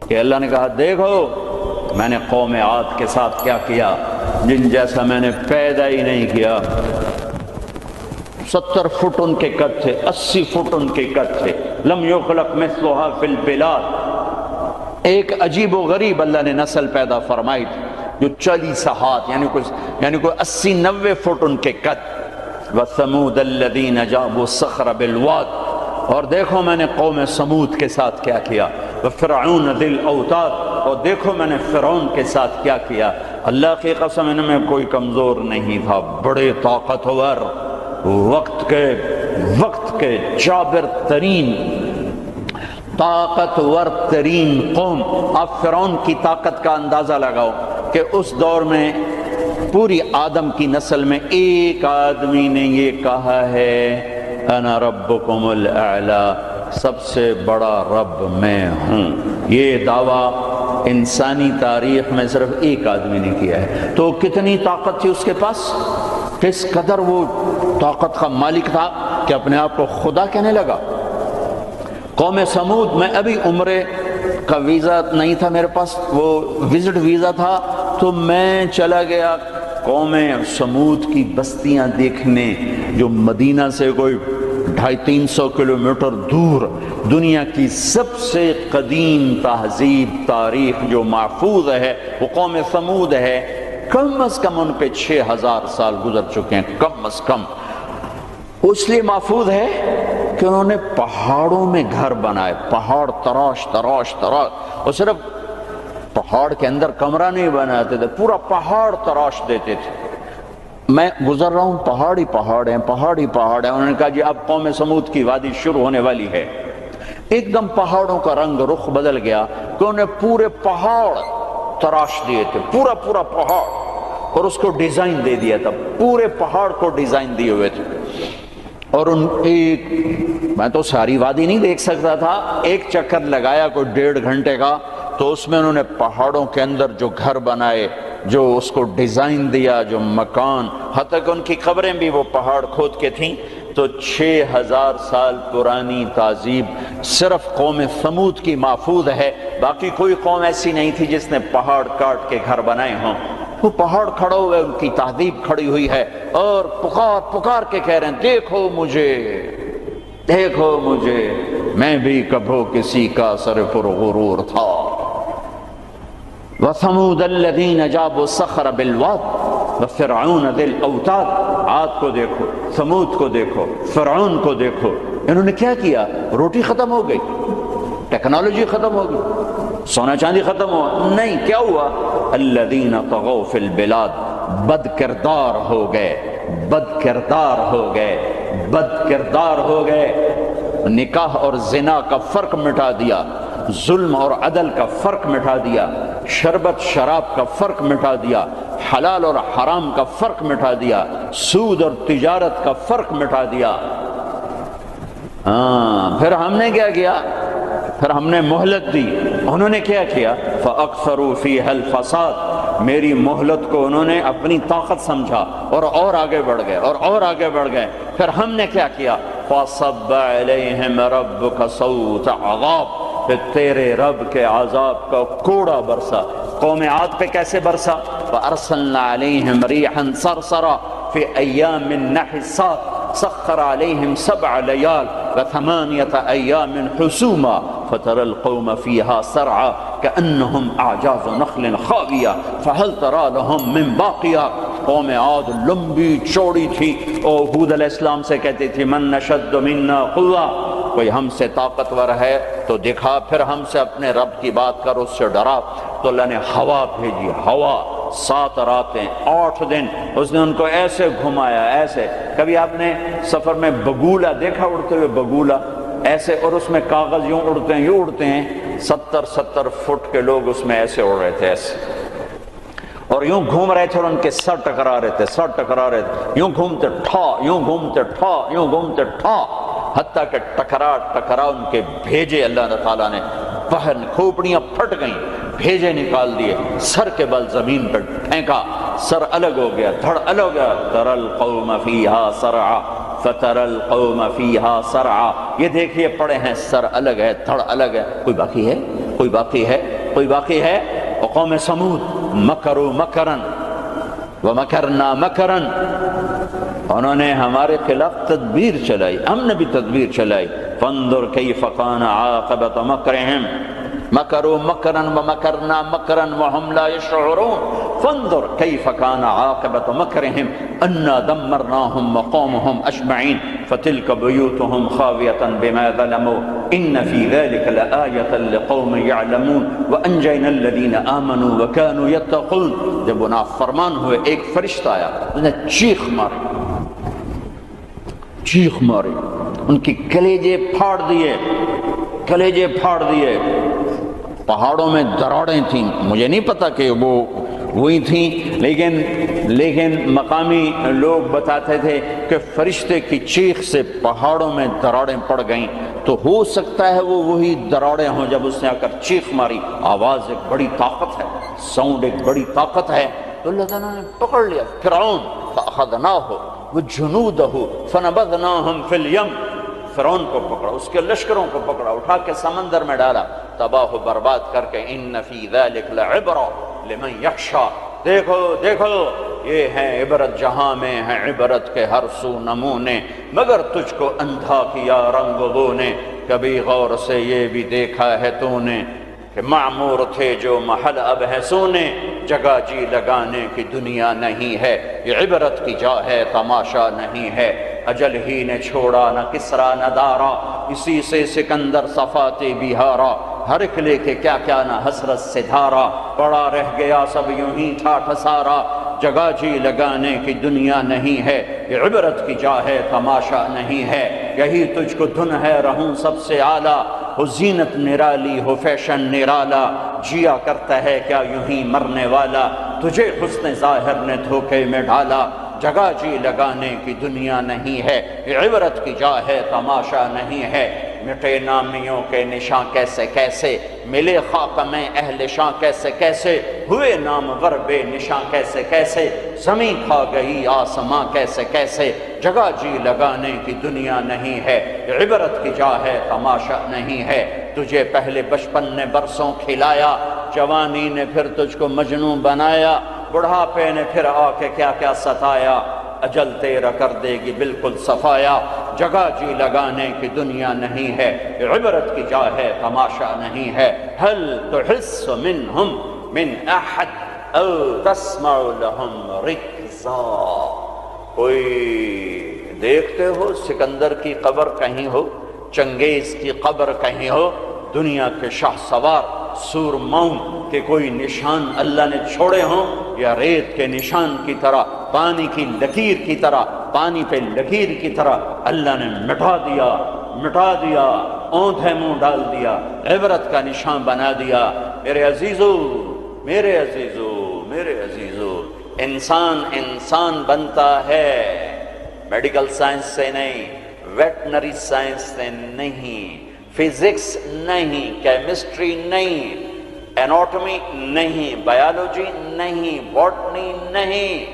کہ اللہ نے کہا دیکھو میں نے قوم عاد کے ساتھ کیا کیا، جن جیسا میں نے پیدا ہی نہیں کیا۔ 70 فٹ ان کے قد تھے، 80 فٹ ان کے قد تھے، لم یخلق مثلها فی البلاد۔ ایک عجیب و غریب اللہ نے نسل پیدا فرمائی تھی جو 40 ہاتھ یعنی کوئی 80-90 فٹ ان کے قد۔ وَثَمُودَ الَّذِينَ جَابُوا الصَّخْرَ بِالْوَادِ، اور دیکھو میں نے قوم سمود کے ساتھ کیا کیا۔ وَفِرْعَوْنَ ذِي الْأَوْتَادِ، اور دیکھو میں نے فرعون کے ساتھ کیا کیا۔ اللہ کی قسم ان میں کوئی کمزور نہیں تھا، بڑے طاقتور، وقت کے جابر ترین، طاقتور ترین قوم۔ آپ فرعون کی طاقت کا اندازہ لگاؤ کہ اس دور میں پوری آدم کی نسل میں ایک آدمی نے یہ کہا ہے انا ربکم الاعلی، سب سے بڑا رب میں ہوں۔ یہ دعویٰ انسانی تاریخ میں صرف ایک آدمی نے کیا ہے۔ تو کتنی طاقت تھی اس کے پاس، کس قدر وہ طاقت کا مالک تھا کہ اپنے آپ کو خدا کہنے لگا۔ قوم سمود میں ابھی عمرے کا ویزا نہیں تھا میرے پاس، وہ وزٹ ویزا تھا، تو میں چلا گیا قوم سمود کی بستیاں دیکھنے، جو مدینہ سے کوئی 250-300 کلومیٹر دور دنیا کی سب سے قدیم تہذیب تاریخ جو محفوظ ہے وہ قوم سمود ہے۔ کم از کم ان پہ 6000 سال گزر چکے ہیں، کم از کم۔ اس لیے محفوظ ہے کہ انہوں نے پہاڑوں میں گھر بنائے، پہاڑ تراش تراش تراش، اور صرف پہاڑ کے اندر کمرہ نہیں بناتے تھے، پورا پہاڑ تراش دیتے تھے۔ میں گزر رہا ہوں، پہاڑ ہی پہاڑ ہیں، پہاڑ ہی پہاڑ ہیں۔ انہوں نے کہا جی اب قوم سمود کی وادی شروع ہونے والی ہے۔ ایک دم پہاڑوں کا رنگ رخ بدل گیا کہ انہوں نے پورے پہاڑ تراش دیے تھے، پورا پہاڑ، اور اس کو ڈیزائن دے دیا تھا، پورے پہاڑ کو ڈیزائن دیے ہوئے تھے۔ اور میں تو ساری وادی نہیں دیکھ سکتا تھا، ایک چکر لگایا کوئی 1.5 گھنٹے کا، تو اس میں انہوں نے پہاڑوں کے اندر جو گھر بنائے، جو اس کو ڈیزائن دیا، جو مکان، حتیٰ کہ ان کی قبریں بھی وہ پہاڑ کھود کے تھیں۔ تو 6000 سال پرانی تہذیب صرف قوم سمود کی محفوظ ہے، باقی کوئی قوم ایسی نہیں تھی جس نے پہاڑ کاٹ کے گھر بنائے ہوں۔ وہ پہاڑ کھڑا ہوئے، ان کی تہذیب کھڑی ہوئی ہے، اور پکار کے کہہ رہے ہیں دیکھو مجھے، دیکھو مجھے، میں بھی کبھو کسی کا سر پرغرور تھا۔ وَثَمُودَ الَّذِينَ جَابُوا الصَّخْرَ بِالْوَادِ وَفِرْعَوْنَ ذِي الْأَوْتَادِ۔ عاد کو دیکھو، ثمود کو دیکھو، فرعون کو دیکھو، انہوں نے کیا کیا؟ روٹی ختم ہو گئی، ٹیکنالوجی ختم ہو گئی، سونا چاندی ختم ہوا؟ نہیں، کیا ہوا؟ الَّذِينَ طَغَوْا فِي الْبِلَادِ، بد کردار ہو گئے، بد کردار ہو گئے، بد کردار ہو گئے۔ نکاح اور زنا کا فرق مٹا دیا، ظلم اور عدل کا فرق مٹا دیا، شربت شراب کا فرق مٹا دیا، حلال اور حرام کا فرق مٹا دیا، سود اور تجارت کا فرق مٹا دیا۔ پھر ہم نے کیا کیا؟ پھر ہم نے مہلت دی، انہوں نے کیا کیا؟ فَأَكْثَرُوا فِيهَا الْفَسَادَ، میری مہلت کو انہوں نے اپنی طاقت سمجھا اور آگے بڑھ گئے، اور آگے بڑھ گئے۔ پھر ہم نے کیا کیا؟ فَصَبَّ عَلَيْهِمْ رَبُّكَ صَوْتَ عَذَابٍ، پھر تیرے رب کے عذاب کا کوڑا برسا۔ قوم عاد پہ کیسے برسا؟ فَأَرْسَلْنَا عَلَيْهِمْ رِيحًا صَرْصَرًا فِي أَيَّامٍ نَحِسَاتٍ سخر عليهم 7 ليال و8 أيام حسوما فترى القوم فيها سرعا كأنهم أعجاز نخل خاوية فهل ترى لهم من باقية۔ قوم عاد لمبی چوڑی تھی، اور ہود علیہ السلام سے کہتی تھی من نشد منا قوة، کوئی ہم سے طاقتور ہے تو دکھا، پھر ہم سے اپنے رب کی بات کر، اس سے ڈرا۔ تو اللہ نے ہوا بھیجی، ہوا 7 راتیں 8 دن اس نے ان کو ایسے گھمایا، ایسے۔ کبھی آپ نے سفر میں بگولا دیکھا اڑتے ہوئے؟ بگولا ایسے، اور اس میں کاغذ یوں اڑتے ہیں، یوں اڑتے ہیں۔ 70 فٹ کے لوگ اس میں ایسے اڑ رہے تھے، ایسے، اور یوں گھوم رہے تھے، اور ان کے سر ٹکرا رہے تھے، سر ٹکرا رہے تھے، یوں گھومتے ٹھا، یوں گھومتے ٹھا، یوں گھومتے ٹھا، حتیٰ کہ ٹکرا ان کے بھیجے اللہ تعالیٰ نے باہر، کھوپڑیاں پھٹ گئیں، بھیجے نکال دیے، سر کے بل زمین پر پھینکا، سر الگ ہو گیا، دھڑ الگ ہو گیا۔ تَرَى الْقَوْمَ فِيهَا سَرْعًا فَتَرَى الْقَوْمَ فِيهَا سَرْعًا، یہ دیکھیے پڑے ہیں، سر الگ ہے، دھڑ الگ ہے، کوئی باقی ہے؟ کوئی باقی ہے وقوم سمود مکروا مکرن ومکرنا مکرن، انہوں نے ہمارے خلاف تدبیر چلائی، ہم نے بھی تدبیر چلائی. فانظر کیف کان عاقبۃ مکرہم مکروا مکرا ومکرنا مکرا وهم لا يشعرون. فانظر کیف کان عاقبۃ مکرہم انا دمرناهم وقومهم اجمعین فتلک بیوتهم خاویۃ بما ظلموا ان فی ذلک لآیۃ لقوم یعلمون وانجینا الذین آمنوا وکانوا یتقون. جب وہ نافرمان ہوئے ایک فرشتہ آیا، اس نے چیخ ماری، ان کی کلیجے پھاڑ دیے. پہاڑوں میں دراڑیں تھیں، مجھے نہیں پتا کہ وہ وہی تھیں، لیکن مقامی لوگ بتاتے تھے کہ فرشتے کی چیخ سے پہاڑوں میں دراڑیں پڑ گئیں. تو ہو سکتا ہے وہ وہی دراڑیں ہوں جب اس نے آ کر چیخ ماری. آواز ایک بڑی طاقت ہے، ساؤنڈ ایک بڑی طاقت ہے. تو اللہ تعالیٰ نے پکڑ لیا فرعون، فأخذناہ وجنودہ فنبذناہم فی الیم. فرعون کو پکڑا، اس کے لشکروں کو پکڑا، اٹھا کے سمندر میں ڈالا، تباہ و برباد کر کے. ان فی ذلک لعبرہ لمن یخشی. دیکھو یہ ہے عبرت، جہاں میں ہے عبرت کے ہر سو نمونے، مگر تجھ کو اندھا کیا رنگ بو نے. کبھی غور سے یہ بھی دیکھا ہے تو نے کہ معمور تھے جو محل اب ہے سونے. جگہ جی لگانے کی دنیا نہیں ہے، یہ عبرت کی جا ہے تماشا نہیں ہے. اجل ہی نے چھوڑا نہ کسرا نہ دارا، اسی سے سکندر صفاتے بہارا. ہر ایک لے کے کیا کیا نہ حسرت سے دھارا، پڑا رہ گیا سب یوں ہی ٹھاٹھ سارا. جگہ جی لگانے کی دنیا نہیں ہے، یہ عبرت کی جا ہے تماشا نہیں ہے. یہی تجھ کو دھن ہے رہوں سب سے اعلیٰ، ہو زینت نرالی ہو فیشن نرالا. جیا کرتا ہے کیا یوں ہی مرنے والا، تجھے حسن ظاہر نے دھوکے میں ڈالا. جگہ جی لگانے کی دنیا نہیں ہے، یہ عبرت کی جا ہے تماشا نہیں ہے. مٹے نامیوں کے نشاں کیسے ملے خاک میں اہل شاں کیسے ہوئے نامور بے نشاں کیسے زمین کھا گئی آسماں کیسے. جگہ جی لگانے کی دنیا نہیں ہے، یہ عبرت کی جا ہے تماشا نہیں ہے. تجھے پہلے بچپن نے برسوں کھلایا، جوانی نے پھر تجھ کو مجنون بنایا، بڑھاپے نے پھر آ کے کیا ستایا. اجل تیرا کر دے گی بالکل صفایا. جگہ جی لگانے کی دنیا نہیں ہے، عبرت کی جا ہے تماشا نہیں ہے. هل تحس منہم من احد او تسمع لهم رکزا. کوئی دیکھتے ہو سکندر کی قبر کہیں ہو، چنگیز کی قبر کہیں ہو، دنیا کے شاہ سوار سورماؤں کے کوئی نشان اللہ نے چھوڑے ہوں، یا ریت کے نشان کی طرح، پانی کی لکیر کی طرح، پانی پہ لکیر کی طرح اللہ نے مٹا دیا، اوندھے منہ ڈال دیا، عبرت کا نشان بنا دیا. میرے عزیزو انسان بنتا ہے میڈیکل سائنس سے نہیں، ویٹنری سائنس سے نہیں، فزکس نہیں، کیمسٹری نہیں، اناٹومی نہیں، بایولوجی نہیں، باٹنی نہیں،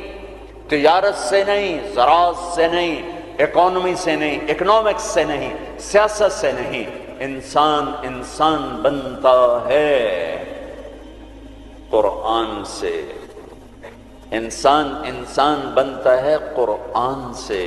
تجارت سے نہیں، زراعت سے نہیں، اکانومی سے نہیں، اکنامکس سے نہیں، سیاست سے نہیں. انسان بنتا ہے قرآن سے. انسان بنتا ہے قرآن سے.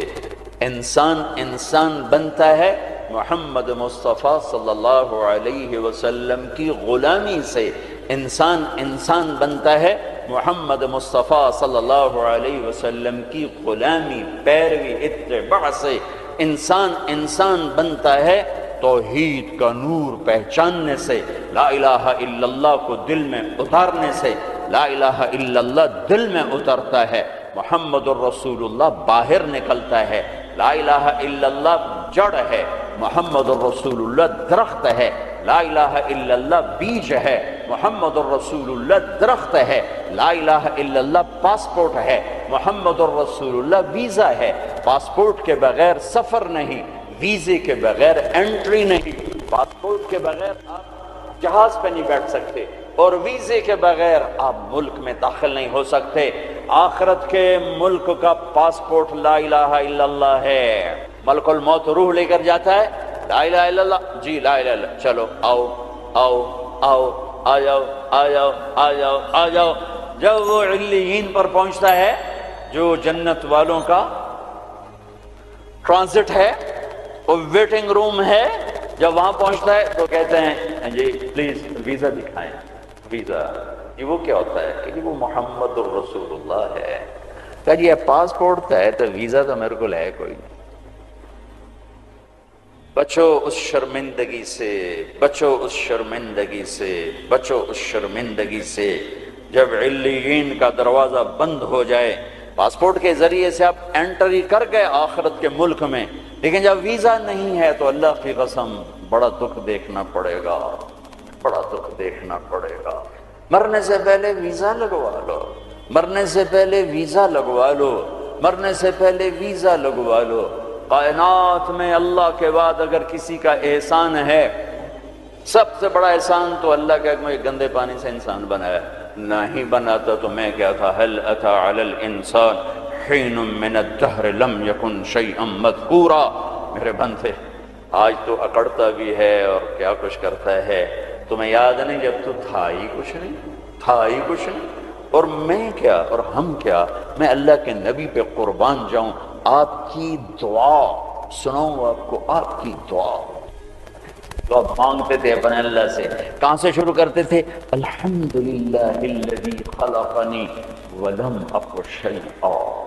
انسان بنتا ہے محمد مصطفیٰ صلی اللہ علیہ وسلم کی غلامی سے. انسان بنتا ہے محمد مصطفیٰ صلی اللہ علیہ وسلم کی غلامی، پیروی، اتباع سے. انسان بنتا ہے توحید کا نور پہچاننے سے، لا الہ الا اللہ کو دل میں اتارنے سے. لا الہ الا اللہ دل میں اترتا ہے، محمد الرسول اللہ باہر نکلتا ہے. لا الہ الا اللہ جڑ ہے، محمد الرسول اللہ درخت ہے. لا الہ الا اللہ بیج ہے، محمد الرسول اللہ درخت ہے. لا الہ الا اللہ پاسپورٹ ہے، محمد الرسول اللہ ویزا ہے. پاسپورٹ کے بغیر سفر نہیں، ویزے کے بغیر انٹری نہیں. پاسپورٹ کے بغیر آپ جہاز پہ نہیں بیٹھ سکتے، اور ویزے کے بغیر آپ ملک میں داخل نہیں ہو سکتے. آخرت کے ملک کا پاسپورٹ لا الہ الا اللہ ہے. ملک الموت روح لے کر جاتا ہے، لا الہ الا اللہ، جی لا الہ الا اللہ، چلو آؤ آؤ آ جاؤ آ جاؤ آ جاؤ آ جاؤ۔ جب وہ علیین پر پہنچتا ہے جو جنت والوں کا ٹرانزٹ ہے، وہ ویٹنگ روم ہے، جب وہاں پہنچتا ہے تو کہتے ہیں جی پلیز ویزا دکھائیں۔ ویزا یہ وہ کیا ہوتا ہے کہ وہ محمد الرسول اللہ ہے۔ کہا جی یہ پاسپورٹ ہے تو ویزا تو میرے کو ہے کوئی نہیں۔ بچو اس شرمندگی سے، بچو اس شرمندگی سے، بچو اس شرمندگی سے۔ جب علیین کا دروازہ بند ہو جائے، پاسپورٹ کے ذریعے سے آپ انٹری کر گئے آخرت کے ملک میں، لیکن جب ویزا نہیں ہے تو اللہ کی قسم بڑا دکھ دیکھنا پڑے گا، بڑا دکھ دیکھنا پڑے گا۔ مرنے سے پہلے ویزا لگوا لو، مرنے سے پہلے ویزا لگوا لو، مرنے سے پہلے ویزا لگوا لو۔ کائنات میں اللہ کے بعد اگر کسی کا احسان ہے، سب سے بڑا احسان تو اللہ کا مجھے گندے پانی سے انسان بنایا، نہیں بناتا تو میں کیا تھا۔ هل اتى على الانسان حين من الدهر لم يكن شيئا مذكورا۔ میرے بندے آج تو اکڑتا بھی ہے اور کیا کچھ کرتا ہے، تمہیں یاد نہیں جب تو تھا ہی کچھ نہیں، تھا ہی کچھ نہیں۔ اور میں کیا اور ہم کیا، میں اللہ کے نبی پہ قربان جاؤں۔ آپ کی دعا سناؤں آپ کو، آپ کی دعا تو آپ مانگتے تھے اپنے اللہ سے، کہاں سے شروع کرتے تھے؟ الحمدللہ الذی خلقنی ولم اک شیئا۔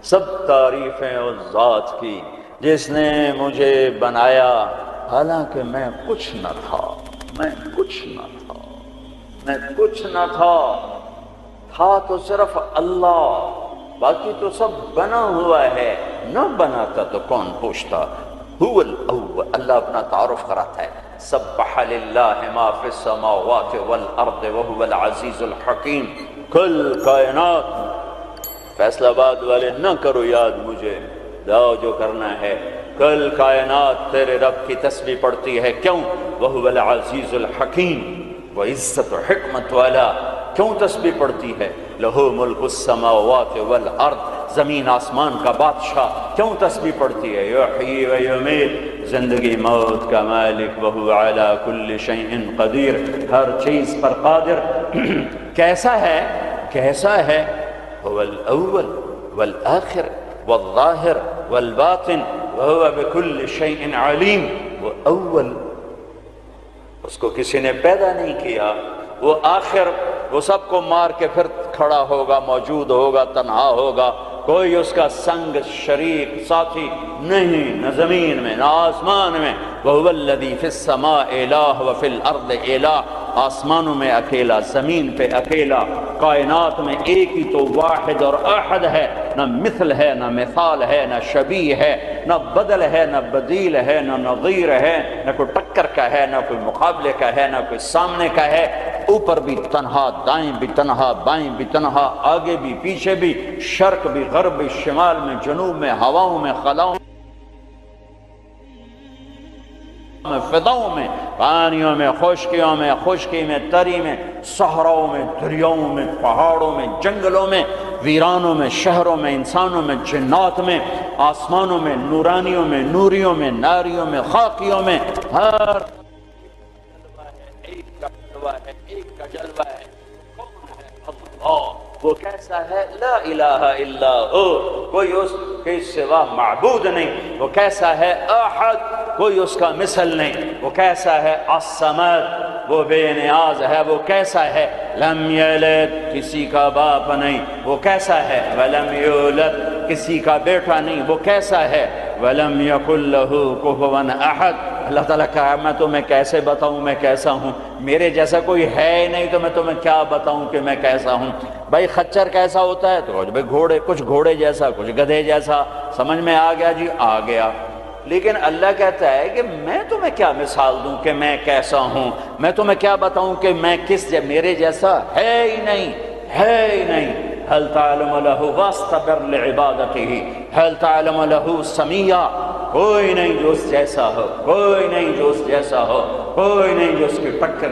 سب تعریفیں اس ذات کی جس نے مجھے بنایا حالانکہ میں کچھ نہ تھا، میں کچھ نہ تھا، میں کچھ نہ تھا۔ تھا تو صرف اللہ، باقی تو سب بنا ہوا ہے، نہ بناتا تو کون پوچھتا۔ هو الاول، اللہ اپنا تعارف کراتا ہے، سبح للہ ما فی السماوات والارض وهو العزیز الحکیم۔ کل کائنات، فیصلہ آباد والے نہ کرو یاد مجھے، جاؤ جو کرنا ہے۔ کل کائنات تیرے رب کی تسبیح پڑھتی ہے، کیوں؟ وهو العزیز الحکیم، وہ عزت و حکمت والا۔ کیوں تسبیح پڑھتی ہے؟ لہو ملک السماوات والارض، زمین آسمان کا بادشاہ۔ کیوں تسبیح پڑھتی ہے؟ یحیی و یمیت، زندگی موت کا مالک، وہو علی کل شیء قدیر، ہر چیز پر قادر۔ کیسا ہے؟ کیسا ہے؟ هو الاول والآخر والظاہر والباطن وهو بكل شیء علیم۔ وہ اول، اس کو کسی نے پیدا نہیں کیا، وہ آخر، وہ سب کو مار کے پھر کھڑا ہوگا، موجود ہوگا، تنہا ہوگا، کوئی اس کا سنگ شریک ساتھی نہیں، نہ زمین میں نہ آسمان میں۔ وَهُوَ الَّذِي فِي السَّمَاءِ إِلَٰهٌ وَفِي الْأَرْضِ إِلَٰهٌ، آسمانوں میں اکیلا، زمین پہ اکیلا، کائنات میں ایک ہی تو واحد اور احد ہے، نہ مثل ہے، نہ مثال ہے، نہ شبیہ ہے، نہ بدل ہے، نہ بدیل ہے، نہ نظیر ہے، نہ کوئی ٹکر کا ہے، نہ کوئی مقابلے کا ہے، نہ کوئی سامنے کا ہے۔ اوپر بھی تنہا، دائیں بھی تنہا، بائیں بھی تنہا، آگے بھی پیچھے بھی، شرق بھی غرب بھی، شمال میں جنوب میں، ہواؤں میں خلاؤں میں، فضاؤں میں، پانیوں میں، خشکیوں میں، خشکی میں، تری میں، صحراؤں میں، دریاؤں میں، پہاڑوں میں، جنگلوں میں، ویرانوں میں، شہروں میں، انسانوں میں، جنات میں، آسمانوں میں، نورانیوں میں، نوریوں میں، ناریوں میں، خاکیوں میں، ہر ایک کا جلوہ ہے، ایک کا جلوہ ہے۔ کون ہے؟ اللہ۔ وہ کیسا ہے؟ لا الہ الا ہو، کوئی اس کے سوا معبود نہیں۔ وہ کیسا ہے؟ احد، کوئی اس کا مثل نہیں۔ وہ کیسا ہے؟ الصمد، وہ بے نیاز ہے۔ وہ کیسا ہے؟ لم یلد، کسی کا باپ نہیں۔ وہ کیسا ہے؟ ولم یولد، کسی کا بیٹا نہیں۔ وہ کیسا ہے؟ ولم یکن لہ کفوا احد۔ اللہ تعالیٰ کہا میں تمہیں کیسے بتاؤں میں کیسا ہوں، میرے جیسا کوئی ہے ہی نہیں تو میں تمہیں کیا بتاؤں کہ میں کیسا ہوں۔ بھائی خچر کیسا ہوتا ہے؟ تو بھائی گھوڑے، کچھ گھوڑے جیسا، کچھ گدھے جیسا، سمجھ میں آ گیا جی؟ آ گیا۔ لیکن اللہ کہتا ہے کہ میں تمہیں کیا مثال دوں کہ میں کیسا ہوں، میں تمہیں کیا بتاؤں کہ میں میرے جیسا ہے ہی نہیں، ہے ہی نہیں۔ هل تعلم له واستبر لعبادته هل تعلم له سمیہ، کوئی نہیں جو اس جیسا ہو، کوئی نہیں جو اس جیسا ہو، کوئی نہیں جو اس کی ٹکر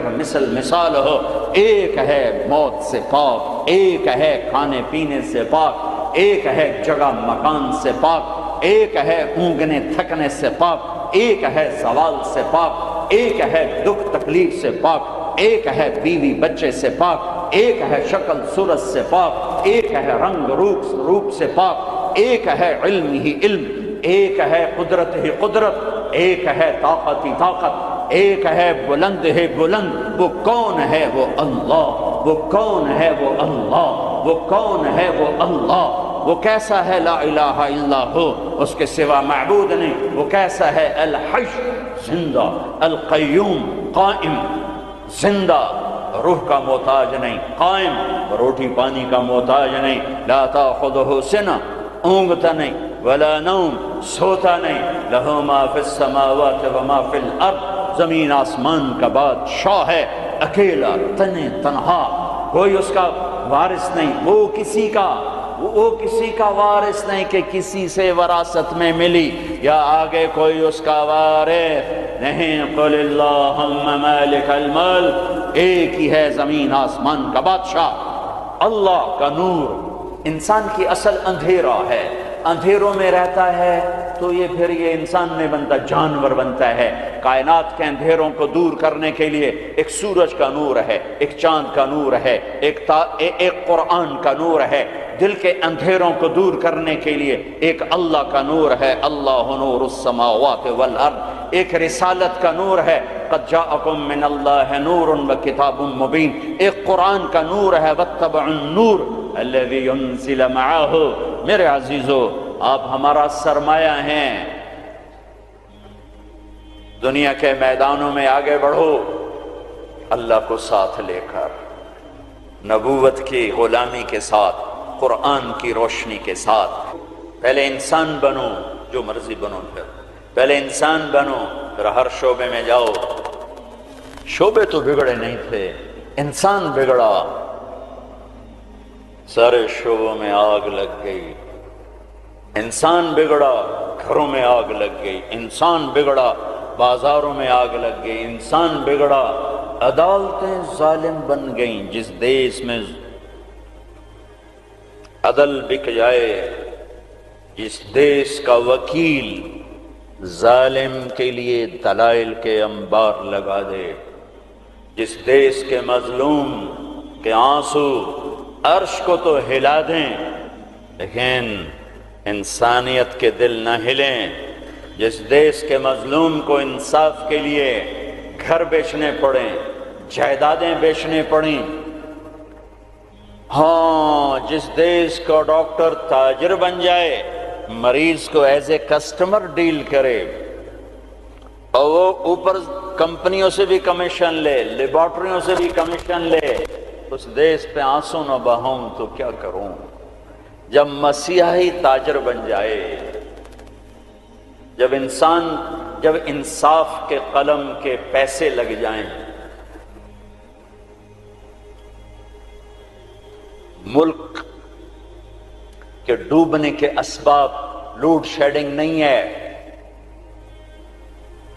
مثال ہو۔ ایک ہے موت سے پاک، ایک ہے کھانے پینے سے پاک، ایک ہے جگہ مکان سے پاک، ایک ہے اونگنے تھکنے سے پاک، ایک ہے زوال سے پاک، ایک ہے دکھ تکلیف سے پاک، ایک ہے بیوی بچے سے پاک، ایک ہے شکل صورت سے پاک، ایک ہے رنگ روپ سے پاک، ایک ہے علم ہی علم، ایک ہے قدرت ہی قدرت، ایک ہے طاقت ہی طاقت، ایک ہے بلند ہے بلند۔ وہ کون ہے؟ وہ اللہ۔ وہ کون ہے؟ وہ اللہ۔ وہ کون ہے؟ وہ اللہ۔ وہ کیسا ہے؟ لا الہ الا ہو، اس کے سوا معبود نہیں۔ وہ کیسا ہے؟ الحی، زندہ، القیوم، قائم، زندہ، روح کا محتاج نہیں، قائم، روٹی پانی کا محتاج نہیں، لا تاخذہ سنہ، اونگتا نہیں، ولا نوم، سوتا نہیں، لہ ما فی السماوات و ما فی الارض، زمین آسمان کا بادشاہ ہے، اکیلا، تنہا، کوئی اس کا وارث نہیں، وہ کسی کا وارث نہیں کہ کسی سے وراثت میں ملی، یا آگے کوئی اس کا وارث نہیں۔ قل اللہم مالک الملک، ایک ہی ہے زمین آسمان کا بادشاہ۔ اللہ کا نور، انسان کی اصل اندھیرا ہے، اندھیروں میں رہتا ہے تو پھر یہ انسان نہیں بنتا، جانور بنتا ہے۔ کائنات کے اندھیروں کو دور کرنے کے لیے ایک سورج کا نور ہے، ایک چاند کا نور ہے، ایک قرآن کا نور ہے۔ دل کے اندھیروں کو دور کرنے کے لیے ایک اللہ کا نور ہے، اللہ نور السماوات والارض۔ ایک رسالت کا نور ہے، قد جاءکم من اللہ نور وکتاب مبین۔ ایک قرآن کا نور ہے، واتبعوا النور الذی انزل معہ۔ میرے عزیزو، آپ ہمارا سرمایہ ہیں، دنیا کے میدانوں میں آگے بڑھو اللہ کو ساتھ لے کر، نبوت کی غلامی کے ساتھ، قرآن کی روشنی کے ساتھ۔ پہلے انسان بنو، جو مرضی بنو، پہلے انسان بنو، پھر ہر شعبے میں جاؤ۔ شعبے تو بگڑے نہیں تھے، انسان بگڑا، سارے شعبوں میں آگ لگ گئی۔ انسان بگڑا، گھروں میں آگ لگ گئی۔ انسان بگڑا، بازاروں میں آگ لگ گئی۔ انسان بگڑا، عدالتیں ظالم بن گئیں۔ جس دیش میں عدل بک جائے، جس دیش کا وکیل ظالم کے لیے دلائل کے انبار لگا دے، جس دیش کے مظلوم کے آنسو عرش کو تو ہلا دیں لیکن انسانیت کے دل نہ ہلیں، جس دیش کے مظلوم کو انصاف کے لیے گھر بیچنے پڑیں، جائیدادیں بیچنے پڑیں، ہاں جس دیش کا ڈاکٹر تاجر بن جائے، مریض کو ایز اے کسٹمر ڈیل کرے، اور وہ اوپر کمپنیوں سے بھی کمیشن لے، لیبارٹریوں سے بھی کمیشن لے، اس دیش پہ آنسو نہ بہاؤں تو کیا کروں؟ جب مسیحی تاجر بن جائے، جب انصاف کے قلم کے پیسے لگ جائیں، ملک کے ڈوبنے کے اسباب لوڈ شیڈنگ نہیں ہے،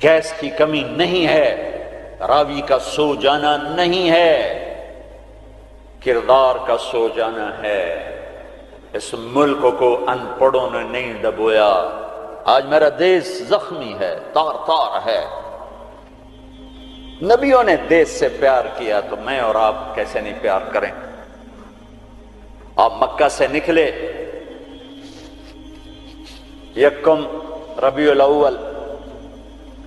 گیس کی کمی نہیں ہے، راوی کا سو جانا نہیں ہے، کردار کا سو جانا ہے۔ اس ملک کو ان پڑھوں نے نہیں دبویا۔ آج میرا دیش زخمی ہے، تار تار ہے۔ نبیوں نے دیش سے پیار کیا تو میں اور آپ کیسے نہیں پیار کریں؟ آپ مکہ سے نکلے، یکم ربیع الاول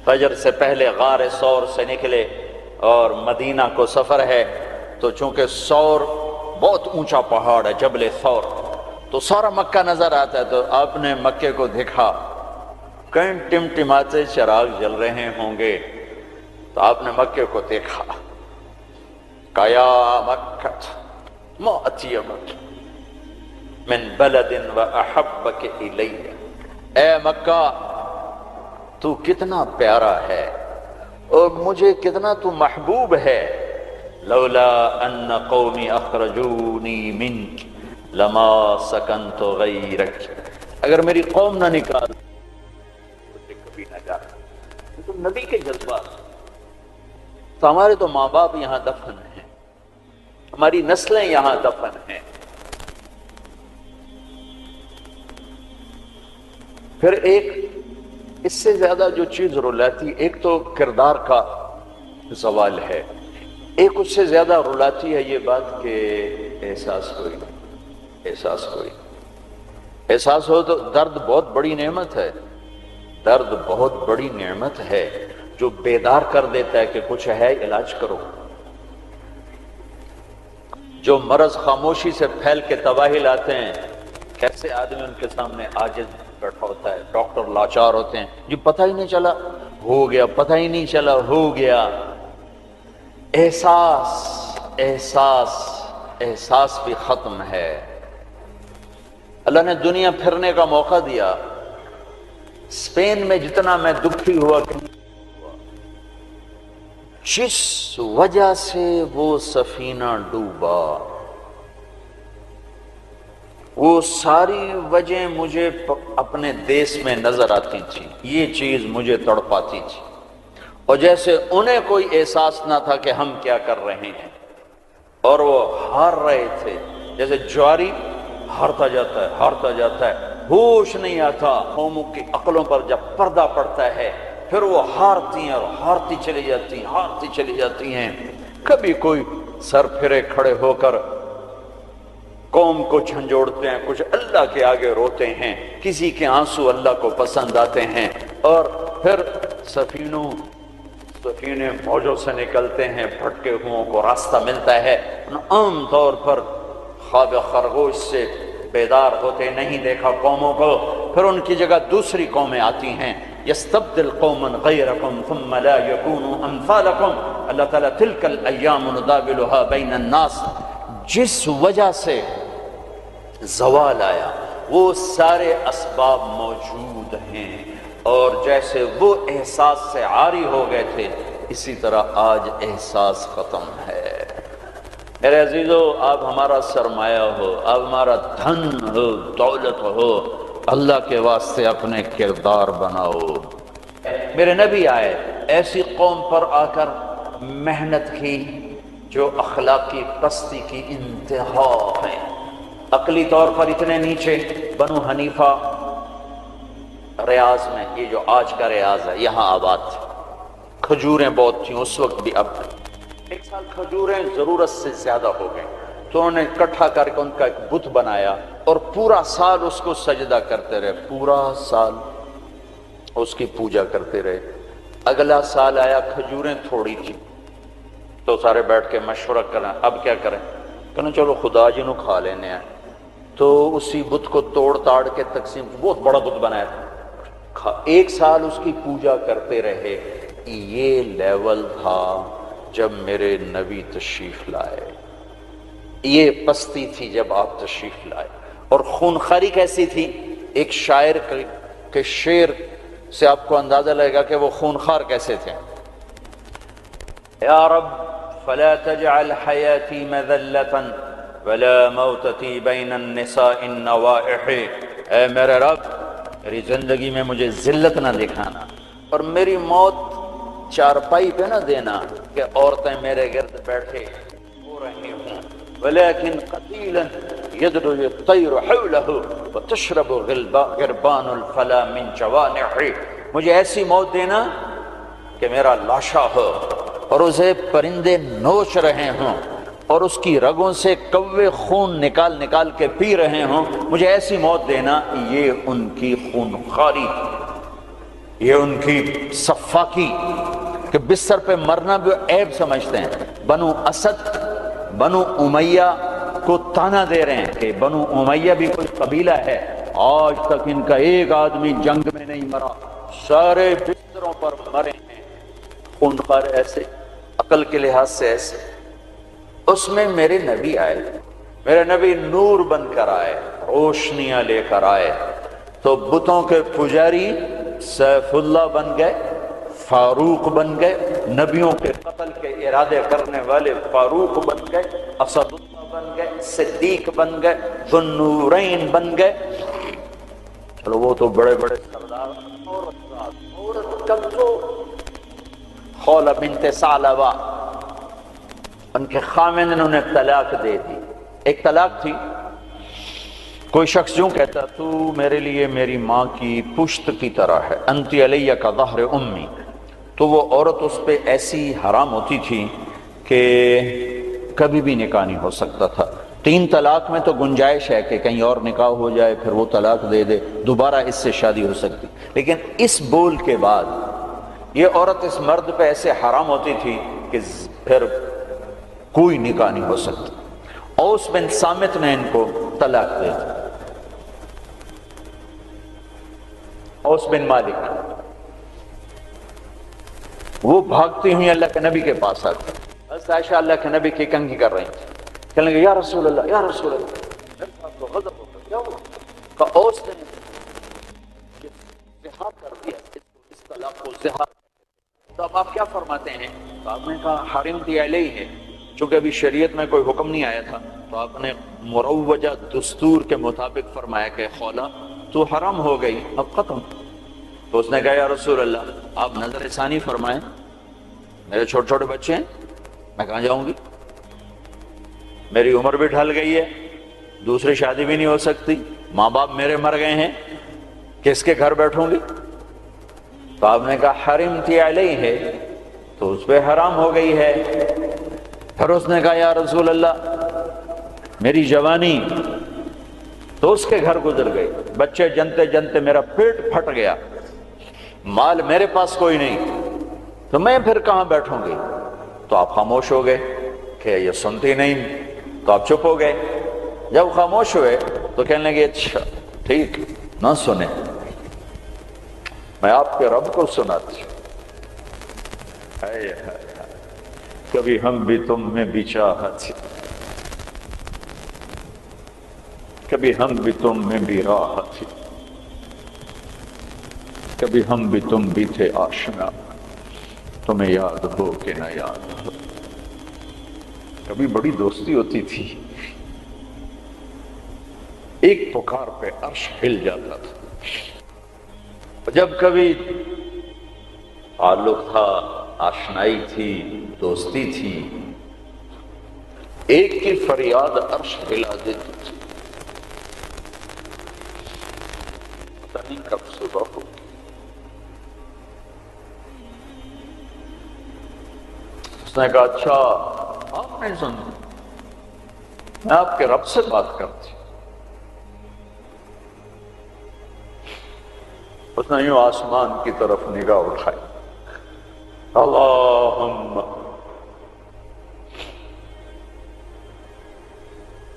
فجر سے پہلے غار ثور سے نکلے اور مدینہ کو سفر ہے، تو چونکہ ثور بہت اونچا پہاڑ ہے، جبل ثور، تو سارا مکہ نظر آتا ہے۔ تو آپ نے مکے کو دیکھا، کہیں ٹمٹماتے چراغ جل رہے ہوں گے، تو آپ نے مکے کو دیکھا، کہا یا مکہ ما اطیبک من بلد و احبک الی، اے مکہ تو کتنا پیارا ہے اور مجھے کتنا تو محبوب ہے، لولا ان قومی اخرجونی منک لما سکنت غیرک، اگر میری قوم نہ نکال مجھے کبھی نہ جاتا۔ تو نبی کے جذبات، تو ہمارے تو ماں باپ یہاں دفن ہیں، ہماری نسلیں یہاں دفن ہیں۔ پھر ایک اس سے زیادہ جو چیز رلاتی، ایک تو کردار کا زوال ہے، ایک اس سے زیادہ رلاتی ہے یہ بات کہ احساس کوئی نہیں، احساس کوئی نہیں۔ احساس ہو تو درد بہت بڑی نعمت ہے، درد بہت بڑی نعمت ہے جو بیدار کر دیتا ہے کہ کچھ ہے، علاج کرو۔ جو مرض خاموشی سے پھیل کے تباہی لاتے ہیں، کیسے آدمی ان کے سامنے عاجز بیٹھا ہوتا ہے، ڈاکٹر لاچار ہوتے ہیں، جی پتہ ہی نہیں چلا ہو گیا، پتہ ہی نہیں چلا ہو گیا۔ احساس احساس احساس بھی ختم ہے۔ اللہ نے دنیا پھرنے کا موقع دیا، اسپین میں جتنا میں دکھی ہوا کہ جس وجہ سے وہ سفینہ ڈوبا، وہ ساری وجہ مجھے اپنے دیس میں نظر آتی تھی، یہ چیز مجھے تڑپاتی تھی، اور جیسے انہیں کوئی احساس نہ تھا کہ ہم کیا کر رہے ہیں، اور وہ ہار رہے تھے، جیسے جواری ہارتا جاتا ہے، ہوش نہیں آتا۔ قوموں کی عقلوں پر جب پردہ پڑتا ہے پھر وہ ہارتی ہیں اور ہارتی چلی جاتی ہیں۔ کبھی کوئی سر پھرے کھڑے ہو کر قوم کو جھنجھوڑتے ہیں، کچھ اللہ کے آگے روتے ہیں، کسی کے آنسو اللہ کو پسند آتے ہیں، اور پھر سفینے موجوں سے نکلتے ہیں، بھٹکے ہوئوں کو راستہ ملتا ہے۔ عام طور پر خواب خرگوش سے بیدار ہوتے نہیں دیکھا قوموں کو، پھر ان کی جگہ دوسری قومیں آتی ہیں۔ یستبدل قوما غیرکم ثم لا یکونوا امثالکم، اللہ تعالیٰ تلک الایام نداولها بین الناس، جس وجہ سے زوال آیا وہ سارے اسباب موجود ہیں، اور جیسے وہ احساس سے عاری ہو گئے تھے اسی طرح آج احساس ختم ہے۔ میرے عزیزو، آپ ہمارا سرمایہ ہو، آپ ہمارا دھن ہو، دولت ہو، اللہ کے واسطے اپنے کردار بناؤ۔ میرے نبی آئے، ایسی قوم پر آ کر محنت کی جو اخلاقی پستی کی انتہا ہے، عقلی طور پر اتنے نیچے۔ بنو حنیفہ ریاض میں، یہ جو آج کا ریاض ہے، یہاں آباد تھے، کھجوریں بہت تھیں اس وقت بھی، اب ایک سال کھجوریں ضرورت سے زیادہ ہو گئیں تو انہوں نے اکٹھا کر کے ان کا ایک بت بنایا، اور پورا سال اس کو سجدہ کرتے رہے، پورا سال اس کی پوجا کرتے رہے۔ اگلا سال آیا، کھجوریں تھوڑی تھی تو سارے بیٹھ کے مشورہ کریں اب کیا کریں، کہنا چلو خدا جی نو کھا لینے ہیں، تو اسی بت کو توڑ تاڑ کے تقسیم، بہت بڑا بت بنایا تھا، ایک سال اس کی پوجا کرتے رہے۔ یہ لیول تھا جب میرے نبی تشریف لائے، یہ پستی تھی جب آپ تشریف لائے، اور خونخواری کیسی تھی؟ ایک شاعر کے شعر سے آپ کو اندازہ لگے گا کہ وہ خونخوار کیسے تھے۔ یا رب فلا تجعل حیاتی مذلتا ولا موتتی بین النساء النوائح، اے میرے رب میری زندگی میں مجھے ذلت نہ دکھانا، اور میری موت چارپائی پہ نہ دینا کہ عورتیں میرے گرد بیٹھے ہو رہی ہوں، ولیکن قتیلا یدرو الطیر حولہ وتشرب غربان الفلا من جوانح، مجھے ایسی موت دینا کہ میرا لاشا ہو اور اسے پرندے نوچ رہے ہوں اور اس کی رگوں سے کوے خون نکال نکال کے پی رہے ہوں، مجھے ایسی موت دینا۔ یہ ان کی خونخواری، یہ ان کی صفاقی کہ بستر پہ مرنا بھی عیب سمجھتے ہیں۔ بنو اسد، بنو امیہ کو تانا دے رہے ہیں کہ بنو امیہ بھی کوئی قبیلہ ہے، آج تک ان کا ایک آدمی جنگ میں نہیں مرا، سارے بستروں پر مرے ہیں، خونخوار ایسے، عقل کے لحاظ سے ایسے۔ اس میں میرے نبی آئے، میرے نبی نور بن کر آئے، روشنیاں لے کر آئے، تو بتوں کے پجاری سیف اللہ بن گئے، فاروق بن گئے، نبیوں کے قتل کے ارادے کرنے والے فاروق بن گئے، اسد اللہ بن گئے، صدیق بن گئے، ذو النورین بن گئے۔ چلو وہ تو بڑے بڑے سردار، عورت کمزور، خولہ بنت ثعلبہ، ان کے خاوند نے انہیں طلاق دے دی۔ ایک طلاق تھی، کوئی شخص یوں کہتا تو میرے لیے میری ماں کی پشت کی طرح ہے، انتی علیہ کا ظہر امی، تو وہ عورت اس پہ ایسی حرام ہوتی تھی کہ کبھی بھی نکاح نہیں ہو سکتا تھا۔ 3 طلاق میں تو گنجائش ہے کہ کہیں اور نکاح ہو جائے، پھر وہ طلاق دے دے، دوبارہ اس سے شادی ہو سکتی، لیکن اس بول کے بعد یہ عورت اس مرد پہ ایسے حرام ہوتی تھی کہ پھر کوئی نکاح نہیں ہو سکتا۔ اوس بن صامت نے ان کو طلاق دے دی، اوس بن مالک، وہ بھاگتی ہوئی اللہ کے نبی کے پاس آتی، حضرت عائشہ اللہ کے نبی کی کنگھی کر رہی تھی، کہنے لگے یا رسول اللہ یا رسول اللہ، تو غضب ہو گیا، کیا ہوا؟ کہ اوس نے زہار کر دیا، اس طلاق کو زہار۔ تو اب آپ کیا فرماتے ہیں؟ تو آپ نے کہا حرمت علیہ ہے، چونکہ ابھی شریعت میں کوئی حکم نہیں آیا تھا، تو آپ نے مروجہ دستور کے مطابق فرمایا کہ خولا تو حرام ہو گئی، اب ختم۔ تو اس نے کہا یا رسول اللہ آپ نظر ثانی فرمائیں، میرے چھوٹے چھوٹے بچے ہیں، میں کہاں جاؤں گی، میری عمر بھی ڈھل گئی ہے، دوسری شادی بھی نہیں ہو سکتی، ماں باپ میرے مر گئے ہیں، کس کے گھر بیٹھوں گی؟ تو آپ نے کہا حرمت علیہ ہے، تو اس پہ حرام ہو گئی ہے۔ پھر اس نے کہا یا رسول اللہ میری جوانی، تو اس کے گھر گزر گئی، بچے جنتے جنتے میرا پیٹ پھٹ گیا، مال میرے پاس کوئی نہیں، تو میں پھر کہاں بیٹھوں گی؟ تو آپ خاموش ہو گئے کہ یہ سنتی نہیں، تو آپ چپ ہو گئے۔ جب خاموش ہوئے تو کہنے لگے اچھا ٹھیک نہ سنیں، میں آپ کے رب کو سناتی ہوں۔ کبھی ہم بھی تم میں بھی چاہت، کبھی ہم بھی تم میں بھی راحت، کبھی ہم بھی تم بھی تھے آشنا، تمہیں یاد ہو کہ نہ یاد ہو۔ کبھی بڑی دوستی ہوتی تھی، ایک پکار پہ عرش ہل جاتا تھا۔ جب کبھی تعلق تھا، آشنائی تھی، دوستی تھی، ایک کی فریاد عرش ہلا دیتی تھی۔ پتہ نہیں کب صبح ہو، اس نے کہا اچھا آپ نہیں سنتے، میں آپ کے رب سے بات کرتی۔ اس نے یوں آسمان کی طرف نگاہ اٹھائی، اللہم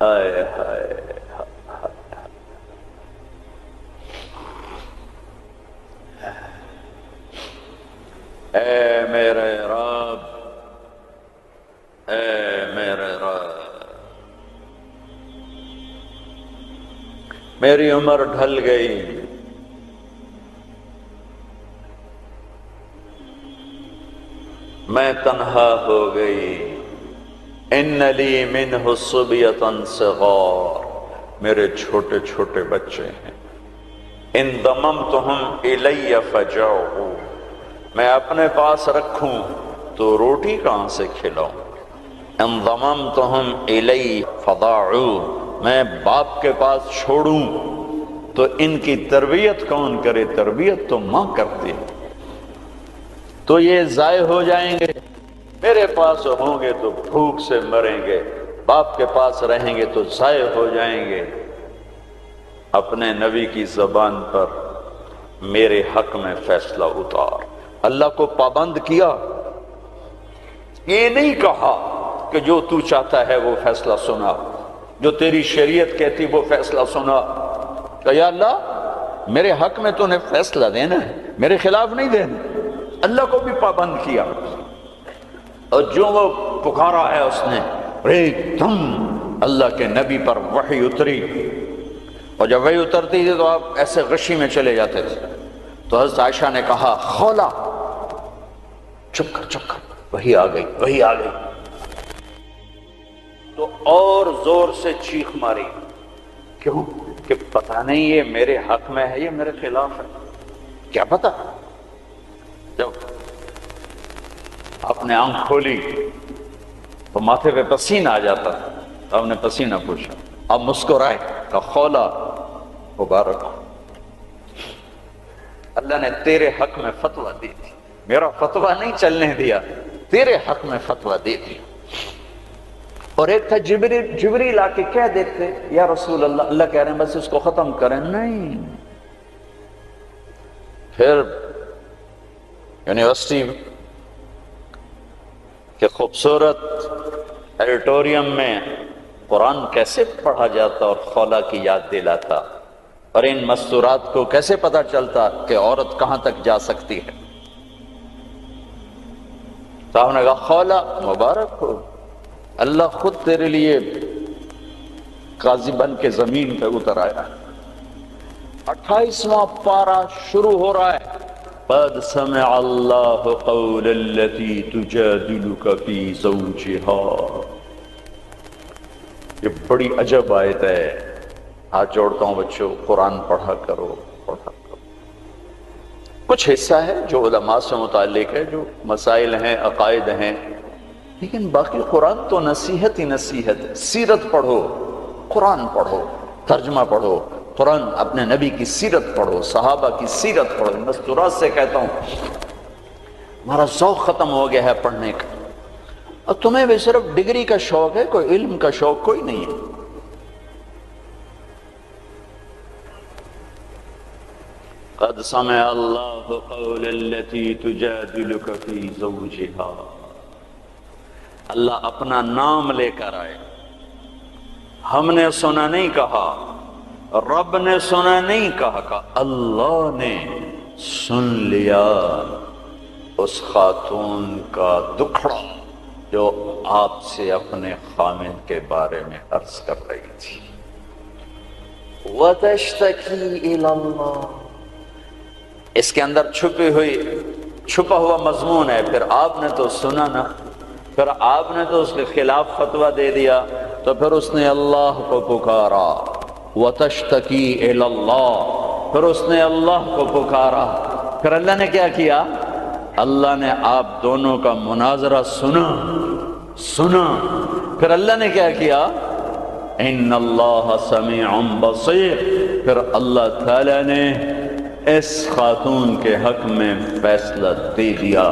ہائے ہائے، اے میرے رب، اے میرے رب، میری عمر ڈھل گئی، میں تنہا ہو گئی، ان لی منہ صبیۃ صغار، میرے چھوٹے چھوٹے بچے ہیں، ان ضممتہم الی فجعوا، میں اپنے پاس رکھوں تو روٹی کہاں سے کھلاؤں، ان ضممتہم الی فضاعوا، میں باپ کے پاس چھوڑوں تو ان کی تربیت کون کرے، تربیت تو ماں کرتی ہے، تو یہ ضائع ہو جائیں گے، میرے پاس ہوں گے تو بھوک سے مریں گے، باپ کے پاس رہیں گے تو ضائع ہو جائیں گے۔ اپنے نبی کی زبان پر میرے حق میں فیصلہ اتار، اللہ کو پابند کیا، یہ نہیں کہا کہ جو تو چاہتا ہے وہ فیصلہ سنا، جو تیری شریعت کہتی وہ فیصلہ سنا، کہ یا اللہ میرے حق میں تو نے فیصلہ دینا ہے، میرے خلاف نہیں دینا۔ اللہ کو بھی پابند کیا، اور جو وہ پکارا ہے اس نے، ایک دم اللہ کے نبی پر وحی اتری، اور جب وحی اترتی تھی تو آپ ایسے غشی میں چلے جاتے تھے۔ تو حضرت عائشہ نے کہا خولا چپ کر، وحی آ گئی، وحی آ گئی، تو اور زور سے چیخ ماری، کیوں کہ پتہ نہیں یہ میرے حق میں ہے یہ میرے خلاف ہے، کیا پتہ۔ جب آپ نے آنکھ کھولی تو ماتھے پہ پسینہ آ جاتا تھا، آپ نے پسینہ پوچھا، اب مسکرائے کہ خولا مبارک ہو، اللہ نے تیرے حق میں فتویٰ دی تھی، میرا فتویٰ نہیں چلنے دیا، تیرے حق میں فتویٰ دی تھی۔ اور ایک تھا جبریل آ کے کہہ دیتے یا رسول اللہ، اللہ کہہ رہے ہیں بس اس کو ختم کریں، نہیں. پھر یونیورسٹی کے خوبصورت ایڈیٹوریم میں قرآن کیسے پڑھا جاتا اور خولا کی یاد دلاتا، اور ان مستورات کو کیسے پتہ چلتا کہ عورت کہاں تک جا سکتی ہے. صاحب نے کہا خولا مبارک ہو، اللہ خود تیرے لیے قاضی بن کے زمین پہ اتر آیا. 28واں پارہ شروع ہو رہا ہے. قد سمع اللہ قول التي تجادلك في زوجها. یہ بڑی عجب آیت ہے. ہاتھ جوڑتا ہوں بچوں، قرآن پڑھا کرو پڑھا کرو. کچھ حصہ ہے جو علماء سے متعلق ہے، جو مسائل ہیں، عقائد ہیں، لیکن باقی قرآن تو نصیحت ہی نصیحت ہے. سیرت پڑھو، قرآن پڑھو، ترجمہ پڑھو، قرآن اپنے نبی کی سیرت پڑھو، صحابہ کی سیرت پڑھو. مستورات سے کہتا ہوں ہمارا ذوق ختم ہو گیا ہے پڑھنے کا. اور تمہیں بھی صرف ڈگری کا شوق ہے، کوئی علم کا شوق کوئی نہیں ہے. قد سمع اللہ قول التي تجادلك في زوجها. اللہ اپنا نام لے کر آئے. ہم نے سنا نہیں کہا، رب نے سنا نہیں کہا، اللہ نے سن لیا اس خاتون کا دکھڑا جو آپ سے اپنے خامد کے بارے میں عرض کر رہی تھی. وَتَشْتَكِي إِلَى اللَّهِ. اس کے اندر چھپا ہوا مضمون ہے. پھر آپ نے تو سنا نا، پھر آپ نے تو اس کے خلاف فتویٰ دے دیا، تو پھر اس نے اللہ کو پکارا. وَتَشْتَكِي إِلَى اللَّهِ. پھر اس نے اللہ کو پکارا. پھر اللہ نے کیا کیا؟ اللہ نے آپ دونوں کا مناظرہ سنا. پھر اللہ نے کیا کیا؟ ان اللہ سمیع بصیر. پھر اللہ تعالی نے اس خاتون کے حق میں فیصلہ دے دیا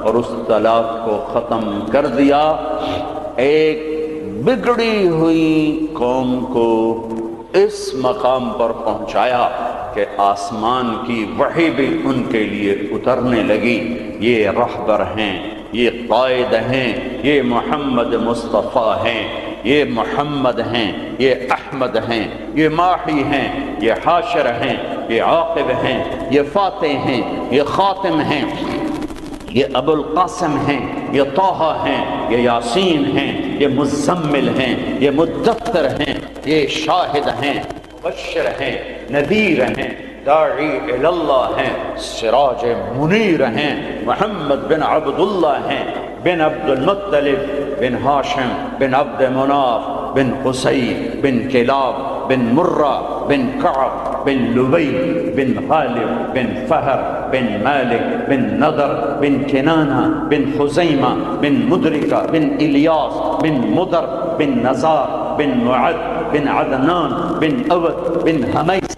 اور اس طلاق کو ختم کر دیا. ایک بگڑی ہوئی قوم کو اس مقام پر پہنچایا کہ آسمان کی وحی بھی ان کے لیے اترنے لگی. یہ رہبر ہیں، یہ قائد ہیں، یہ محمد مصطفیٰ ہیں، یہ محمد ہیں، یہ احمد ہیں، یہ ماحی ہیں، یہ حاشر ہیں، یہ عاقب ہیں، یہ فاتح ہیں، یہ خاتم ہیں، یہ ابو القاسم ہیں، یہ طٰہٰ ہیں، یہ یاسین ہیں، یہ مزمل ہیں، یہ مدثر ہیں، یہ شاہد ہیں، مبشر ہیں، نذیر ہیں، داعی اللہ ہیں، سراج منیر ہیں، محمد بن عبداللہ ہیں، بن عبد المطلب بن ہاشم بن عبد مناف بن قصی بن کلاب بن مرہ بن کعب بن لبی بن غالب بن فہر بن مالک بن نضر بن کنانہ بن خزیمہ بن مدرکہ بن الیاس بن مدر بن نزار بن معد بن عدنان بن اود بن حمیس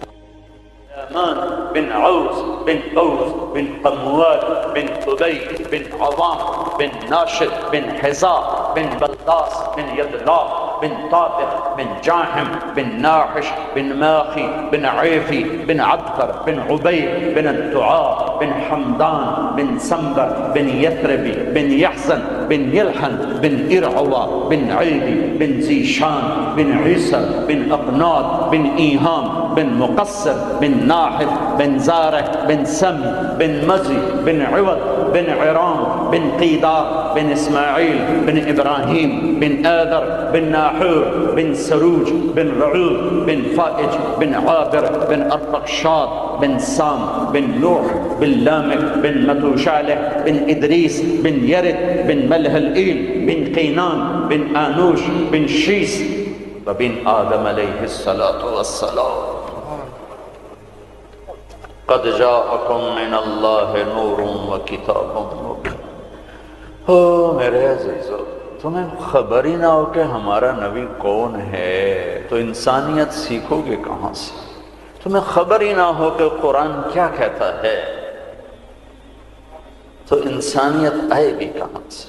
بن عوس بن قوس بن قموال بن قبي بن عظام بن ناشد بن حزاء بن بلداس بن يدلاف بن طابق بن جاحم بن ناحش بن ماخي بن عيفي بن عبقر بن عبيد بن الدعاء بن حمدان بن سنبر بن يثربي بن يحزن بن يلحن بن إرعوى بن عيدي بن زيشان بن عيسى بن أقناط بن إيهام بن مقصر بن ناحف بن زارع بن سم بن مزي بن عوض بن عرام بن قيدار بن إسماعيل بن إبراهيم بن آذر بن ناحور بن سروج بن رعوب بن فائج بن عابر بن أرفقشاد بن سام بن نوح بن لامك بن متوشالح بن إدريس بن يرد بن ملهلئيل بن قينان بن آنوش بن شيس وبن آدم عليه الصلاة والسلام. قد جاءكم من اللہ نور و کتاب مبین. او میرے عزیزو، تمہیں خبر ہی نہ ہو کہ ہمارا نبی کون ہے تو انسانیت سیکھو گے کہاں سے؟ تمہیں خبر ہی نہ ہو کہ قرآن کیا کہتا ہے تو انسانیت آئے گی کہاں سے؟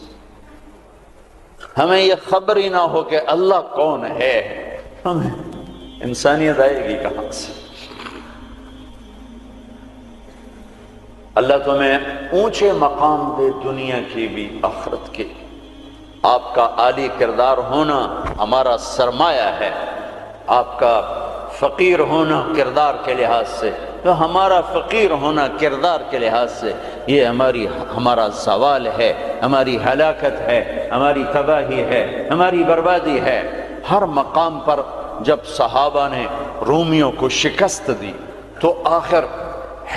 ہمیں یہ خبر ہی نہ ہو کہ اللہ کون ہے، ہمیں انسانیت آئے گی کہاں سے؟ اللہ تمہیں اونچے مقام دے، دنیا کی بھی آخرت کی۔ آپ کا عالی کردار ہونا ہمارا سرمایہ ہے، آپ کا فقیر ہونا کردار کے لحاظ سے، تو ہمارا فقیر ہونا کردار کے لحاظ سے یہ ہمارا زوال ہے، ہماری ہلاکت ہے، ہماری تباہی ہے، ہماری بربادی ہے۔ ہر مقام پر جب صحابہ نے رومیوں کو شکست دی تو آخر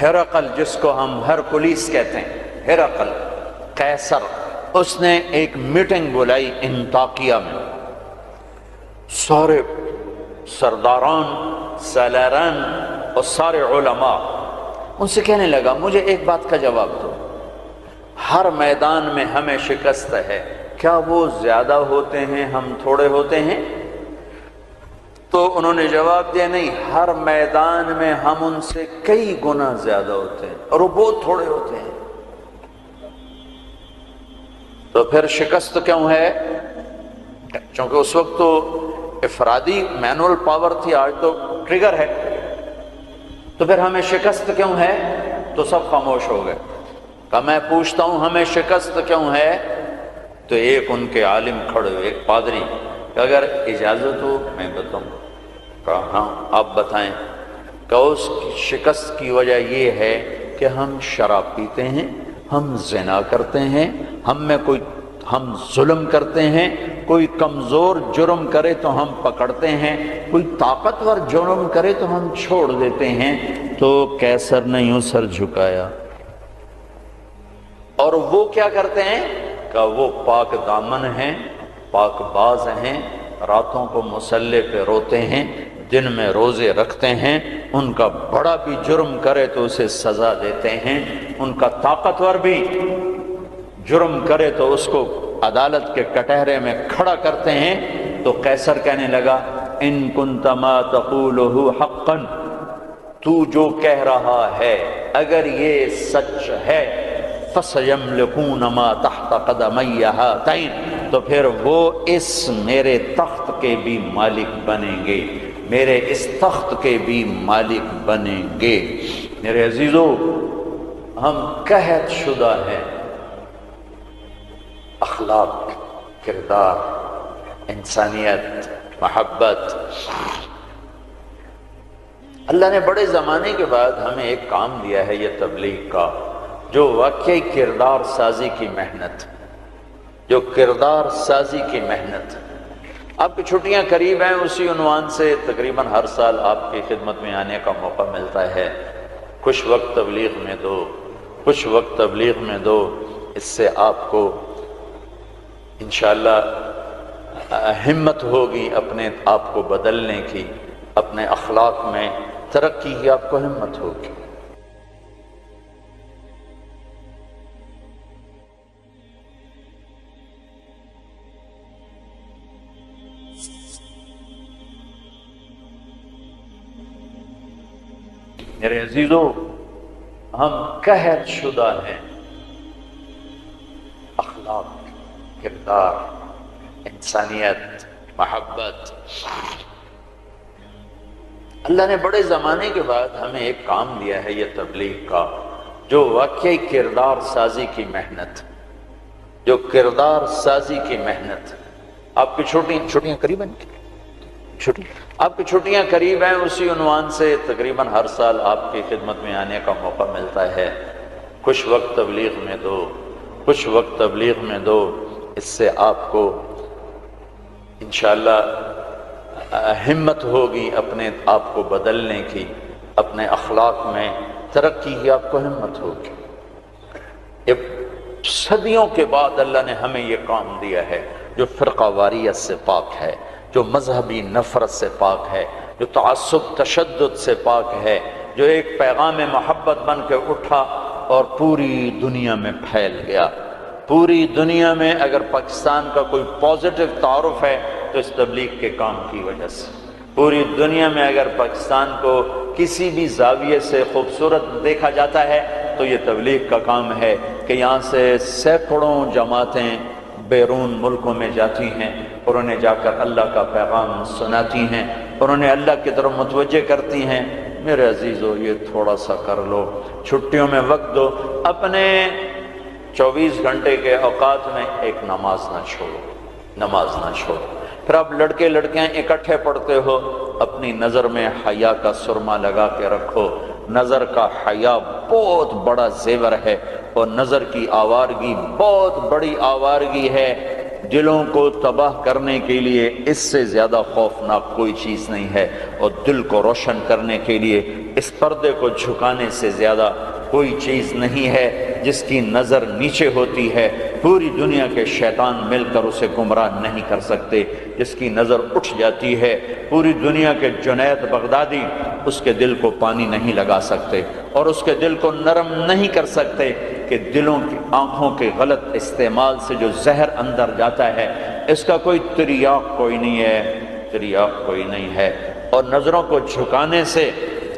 ہرقل، جس کو ہم ہرکلیس کہتے ہیں، ہرقل قیصر، اس نے ایک میٹنگ بلائی انطاکیہ میں، سارے سرداران، سالاران اور سارے علماء، ان سے کہنے لگا مجھے ایک بات کا جواب دو، ہر میدان میں ہمیں شکست ہے، کیا وہ زیادہ ہوتے ہیں ہم تھوڑے ہوتے ہیں؟ تو انہوں نے جواب دیا نہیں، ہر میدان میں ہم ان سے کئی گنا زیادہ ہوتے ہیں اور وہ بہت تھوڑے ہوتے ہیں۔ تو پھر شکست کیوں ہے؟ چونکہ اس وقت تو افرادی مینول پاور تھی، آج تو ٹریگر ہے۔ تو پھر ہمیں شکست کیوں ہے؟ تو سب خاموش ہو گئے۔ کہ میں پوچھتا ہوں ہمیں شکست کیوں ہے؟ تو ایک ان کے عالم کھڑے ہوئے، ایک پادری، کہ اگر اجازت ہو میں بتاؤں۔ کہا ہاں آپ بتائیں۔ کہ اس کی شکست کی وجہ یہ ہے کہ ہم شراب پیتے ہیں، ہم زنا کرتے ہیں، ہم ظلم کرتے ہیں، کوئی کمزور جرم کرے تو ہم پکڑتے ہیں، کوئی طاقتور جرم کرے تو ہم چھوڑ دیتے ہیں۔ تو قیصر نے یوں سر جھکایا۔ اور وہ کیا کرتے ہیں؟ کہ وہ پاک دامن ہیں، پاک باز ہیں، راتوں کو مصلے پہ روتے ہیں، دن میں روزے رکھتے ہیں، ان کا بڑا بھی جرم کرے تو اسے سزا دیتے ہیں، ان کا طاقتور بھی جرم کرے تو اس کو عدالت کے کٹہرے میں کھڑا کرتے ہیں۔ تو قیصر کہنے لگا ان کنت ما تقولہ حقا، تو جو کہہ رہا ہے اگر یہ سچ ہے، فَسَيَمْلِكُونَ مَا تَحْتَ قَدَمَيَّ هَاتَيْنِ، تو پھر وہ اس میرے تخت کے بھی مالک بنیں گے، میرے اس تخت کے بھی مالک بنیں گے۔ میرے عزیزو، ہم قحط شدہ ہیں، اخلاق، کردار، انسانیت، محبت۔ اللہ نے بڑے زمانے کے بعد ہمیں ایک کام دیا ہے یہ تبلیغ کا، جو واقعی کردار سازی کی محنت، جو کردار سازی کی محنت۔ آپ کی چھٹیاں قریب ہیں، اسی عنوان سے تقریباً ہر سال آپ کی خدمت میں آنے کا موقع ملتا ہے۔ کچھ وقت تبلیغ میں دو، کچھ وقت تبلیغ میں دو، اس سے آپ کو انشاءاللہ ہمت ہوگی اپنے آپ کو بدلنے کی، اپنے اخلاق میں ترقی کی آپ کو ہمت ہوگی۔ میرے عزیزو، ہم قحط شدہ ہیں، اخلاق، کردار، انسانیت، محبت۔ اللہ نے بڑے زمانے کے بعد ہمیں ایک کام دیا ہے یہ تبلیغ کا، جو واقعی کردار سازی کی محنت، جو کردار سازی کی محنت۔ آپ کی چھٹیاں قریب ہیں، آپ کی چھٹیاں قریب ہیں، اسی عنوان سے تقریباً ہر سال آپ کی خدمت میں آنے کا موقع ملتا ہے۔ کچھ وقت تبلیغ میں دو، کچھ وقت تبلیغ میں دو، اس سے آپ کو انشاءاللہ ہمت ہوگی اپنے آپ کو بدلنے کی، اپنے اخلاق میں ترقی کی آپ کو ہمت ہوگی۔ یہ صدیوں کے بعد اللہ نے ہمیں یہ کام دیا ہے، جو فرقہ واریت سے پاک ہے، جو مذہبی نفرت سے پاک ہے، جو تعصب تشدد سے پاک ہے، جو ایک پیغام محبت بن کے اٹھا اور پوری دنیا میں پھیل گیا۔ پوری دنیا میں اگر پاکستان کا کوئی پازیٹو تعارف ہے تو اس تبلیغ کے کام کی وجہ سے۔ پوری دنیا میں اگر پاکستان کو کسی بھی زاویے سے خوبصورت دیکھا جاتا ہے تو یہ تبلیغ کا کام ہے کہ یہاں سے سینکڑوں جماعتیں بیرون ملکوں میں جاتی ہیں اور انہیں جا کر اللہ کا پیغام سناتی ہیں اور انہیں اللہ کی طرف متوجہ کرتی ہیں۔ میرے عزیزو، یہ تھوڑا سا کر لو، چھٹیوں میں وقت دو، اپنے 24 گھنٹے کے اوقات میں ایک نماز نہ چھوڑو، نماز نہ چھوڑو۔ پھر آپ لڑکے لڑکیاں اکٹھے پڑھتے ہو، اپنی نظر میں حیا کا سرما لگا کے رکھو۔ نظر کا حیا بہت بڑا زیور ہے، اور نظر کی آوارگی بہت بڑی آوارگی ہے۔ دلوں کو تباہ کرنے کے لیے اس سے زیادہ خوفناک کوئی چیز نہیں ہے، اور دل کو روشن کرنے کے لیے اس پردے کو جھکانے سے زیادہ کوئی چیز نہیں ہے۔ جس کی نظر نیچے ہوتی ہے پوری دنیا کے شیطان مل کر اسے گمراہ نہیں کر سکتے۔ جس کی نظر اٹھ جاتی ہے پوری دنیا کے جنید بغدادی اس کے دل کو پانی نہیں لگا سکتے، اور اس کے دل کو نرم نہیں کر سکتے، کہ دلوں کی آنکھوں کے غلط استعمال سے جو زہر اندر جاتا ہے اس کا کوئی تریاق کوئی نہیں ہے، تریاق کوئی نہیں ہے۔ اور نظروں کو جھکانے سے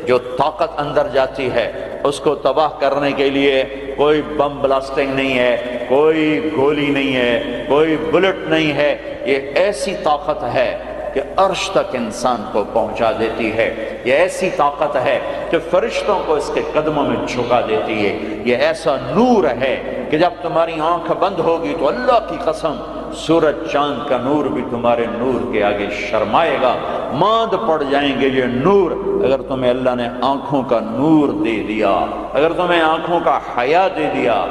جو طاقت اندر جاتی ہے اس کو تباہ کرنے کے لیے کوئی بم بلاسٹنگ نہیں ہے، کوئی گولی نہیں ہے، کوئی بلٹ نہیں ہے۔ یہ ایسی طاقت ہے کہ عرش تک انسان کو پہنچا دیتی ہے، یہ ایسی طاقت ہے کہ فرشتوں کو اس کے قدموں میں جھکا دیتی ہے۔ یہ ایسا نور ہے کہ جب تمہاری آنکھ بند ہوگی تو اللہ کی قسم سورج چاند کا نور بھی تمہارے نور کے آگے شرمائے گا، ماند پڑ جائیں گے یہ نور۔ اگر تمہیں اللہ نے آنکھوں کا نور دے دیا، اگر تمہیں آنکھوں کا حیا دے دیا،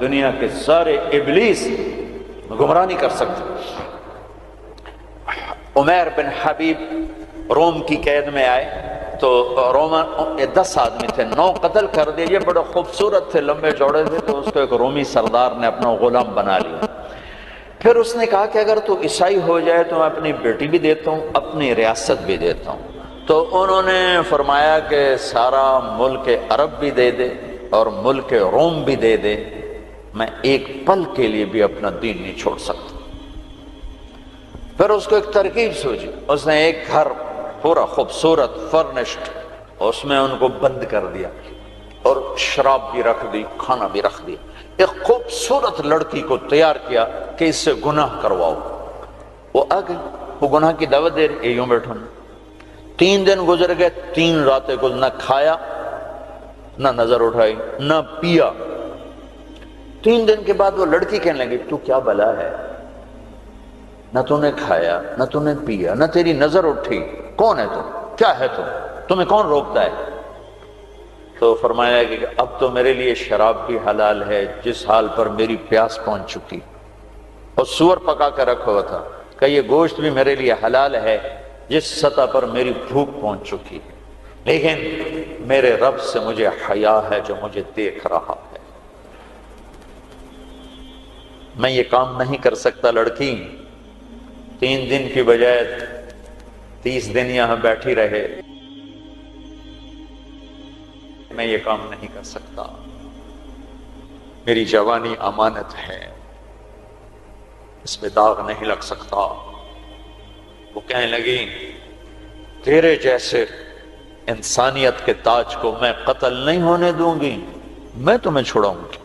دنیا کے سارے ابلیس گمراہ نہیں کر سکتے۔ عمیر بن حبیب روم کی قید میں آئے تو رومن 10 آدمی تھے، 9 قتل کر دیے، بڑے خوبصورت تھے، لمبے چوڑے تھے، تو اس کو ایک رومی سردار نے اپنا غلام بنا لیا۔ پھر اس نے کہا کہ اگر تو عیسائی ہو جائے تو میں اپنی بیٹی بھی دیتا ہوں، اپنی ریاست بھی دیتا ہوں۔ تو انہوں نے فرمایا کہ سارا ملک عرب بھی دے دے اور ملک روم بھی دے دے، میں ایک پل کے لیے بھی اپنا دین نہیں چھوڑ سکتا۔ پھر اس کو ایک ترکیب سوچی، اس نے ایک گھر پورا خوبصورت فرنشڈ، اس میں ان کو بند کر دیا اور شراب بھی رکھ دی، کھانا بھی رکھ دیا۔ ایک خوبصورت لڑکی کو تیار کیا کہ اس سے گناہ کرواؤ۔ وہ آ گئی، وہ گناہ کی دعوت دے رہی، یوں بیٹھو۔ 3 دن گزر گئے، 3 راتیں کو نہ کھایا، نہ نظر اٹھائی، نہ پیا۔ 3 دن کے بعد وہ لڑکی کہنے لگی تو کیا بلا ہے، نہ تو نے کھایا نہ تو نے پیا نہ تیری نظر اٹھی، کون ہے تم، کیا ہے تم، تمہیں کون روکتا ہے؟ تو فرمایا کہ اب تو میرے لیے شراب بھی حلال ہے جس حال پر میری پیاس پہنچ چکی، اور سور پکا کر رکھا ہوا تھا کہ یہ گوشت بھی میرے لیے حلال ہے جس سطح پر میری بھوک پہنچ چکی ہے، لیکن میرے رب سے مجھے حیا ہے جو مجھے دیکھ رہا ہے، میں یہ کام نہیں کر سکتا۔ لڑکی 3 دن کی بجائے 30 دن یہاں بیٹھی رہے، میں یہ کام نہیں کر سکتا، میری جوانی امانت ہے، اس میں داغ نہیں لگ سکتا۔ وہ کہنے لگی تیرے جیسے انسانیت کے تاج کو میں قتل نہیں ہونے دوں گی، میں تمہیں چھڑاؤں گی۔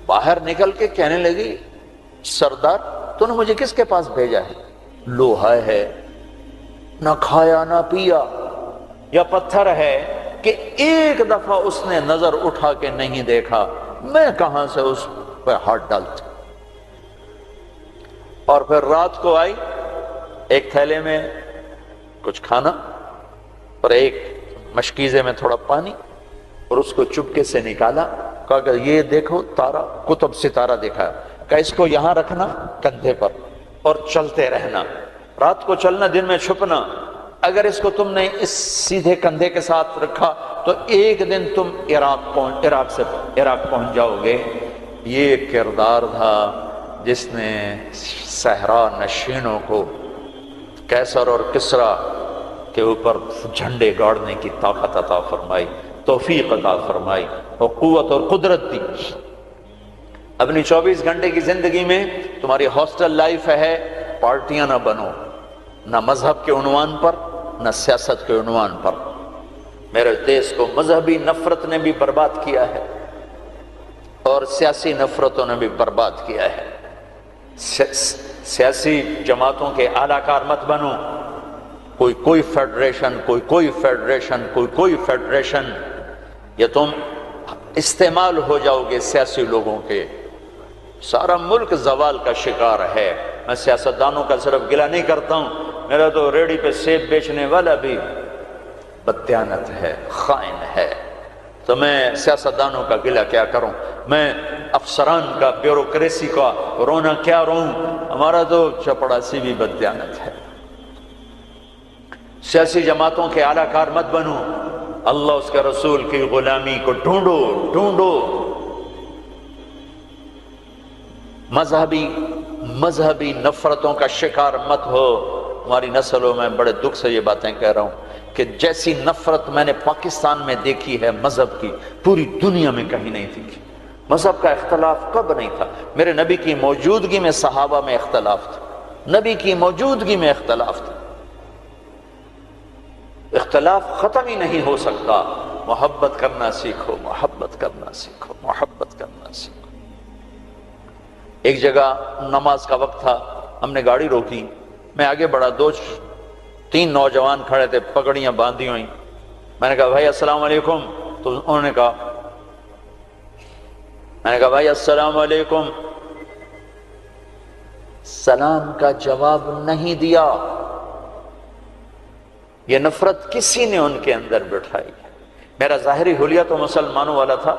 باہر نکل کے کہنے لگی سردار تو نے مجھے کس کے پاس بھیجا ہے؟ لوہا ہے، نہ کھایا نہ پیا، یا پتھر ہے کہ ایک دفعہ اس نے نظر اٹھا کے نہیں دیکھا، میں کہاں سے اس پہ ہاتھ ڈالتا۔ اور پھر رات کو آئی، ایک تھیلے میں کچھ کھانا اور ایک مشکیزے میں تھوڑا پانی، اور اس کو چپکے سے نکالا، کہا کہ یہ دیکھو تارا، قطب ستارہ دکھایا، کہ اس کو یہاں رکھنا کندھے پر اور چلتے رہنا، رات کو چلنا دن میں چھپنا۔ اگر اس کو تم نے اس سیدھے کندھے کے ساتھ رکھا تو ایک دن تم عراق پہنچ جاؤ گے۔ یہ کردار تھا جس نے صحرا نشینوں کو کیسر اور کسرا کے اوپر جھنڈے گاڑنے کی طاقت عطا فرمائی، توفیق عطا فرمائی اور قوت اور قدرت دی۔ اپنی 24 گھنٹے کی زندگی میں تمہاری ہاسٹل لائف ہے، پارٹیاں نہ بنو، نہ مذہب کے عنوان پر نہ سیاست کے عنوان پر۔ میرے دیش کو مذہبی نفرت نے بھی برباد کیا ہے، اور سیاسی نفرتوں نے بھی برباد کیا ہے۔ سیاسی جماعتوں کے اعلی کار مت بنو، کوئی فیڈریشن، کوئی فیڈریشن، کوئی فیڈریشن، یا تم استعمال ہو جاؤ گے سیاسی لوگوں کے، سارا ملک زوال کا شکار ہے۔ میں سیاستدانوں کا صرف گلہ نہیں کرتا ہوں، میرا تو ریڑھی پہ سیب بیچنے والا بھی بددیانت ہے، خائن ہے، تو میں سیاستدانوں کا گلہ کیا کروں، میں افسران کا، بیوروکریسی کا رونا کیا روں، ہمارا تو چپڑاسی بھی بددیانت ہے۔ سیاسی جماعتوں کے اعلی کار مت بنو، اللہ اس کے رسول کی غلامی کو ڈھونڈو۔ مذہبی نفرتوں کا شکار مت ہو۔ ہماری نسلوں میں بڑے دکھ سے یہ باتیں کہہ رہا ہوں کہ جیسی نفرت میں نے پاکستان میں دیکھی ہے مذہب کی، پوری دنیا میں کہیں نہیں دیکھی۔ مذہب کا اختلاف کب نہیں تھا؟ میرے نبی کی موجودگی میں صحابہ میں اختلاف تھا، نبی کی موجودگی میں اختلاف تھا۔ اختلاف ختم ہی نہیں ہو سکتا۔ محبت کرنا سیکھو، محبت کرنا سیکھو، محبت کرنا سیکھو۔ ایک جگہ نماز کا وقت تھا، ہم نے گاڑی روکی، میں آگے بڑھا، 2-3 نوجوان کھڑے تھے، پگڑیاں باندھی ہوئی۔ میں نے کہا بھائی السلام علیکم، تو انہوں نے کہا، میں نے کہا بھائی السلام علیکم، سلام کا جواب نہیں دیا۔ یہ نفرت کسی نے ان کے اندر بٹھائی۔ میرا ظاہری حلیہ تو مسلمانوں والا تھا،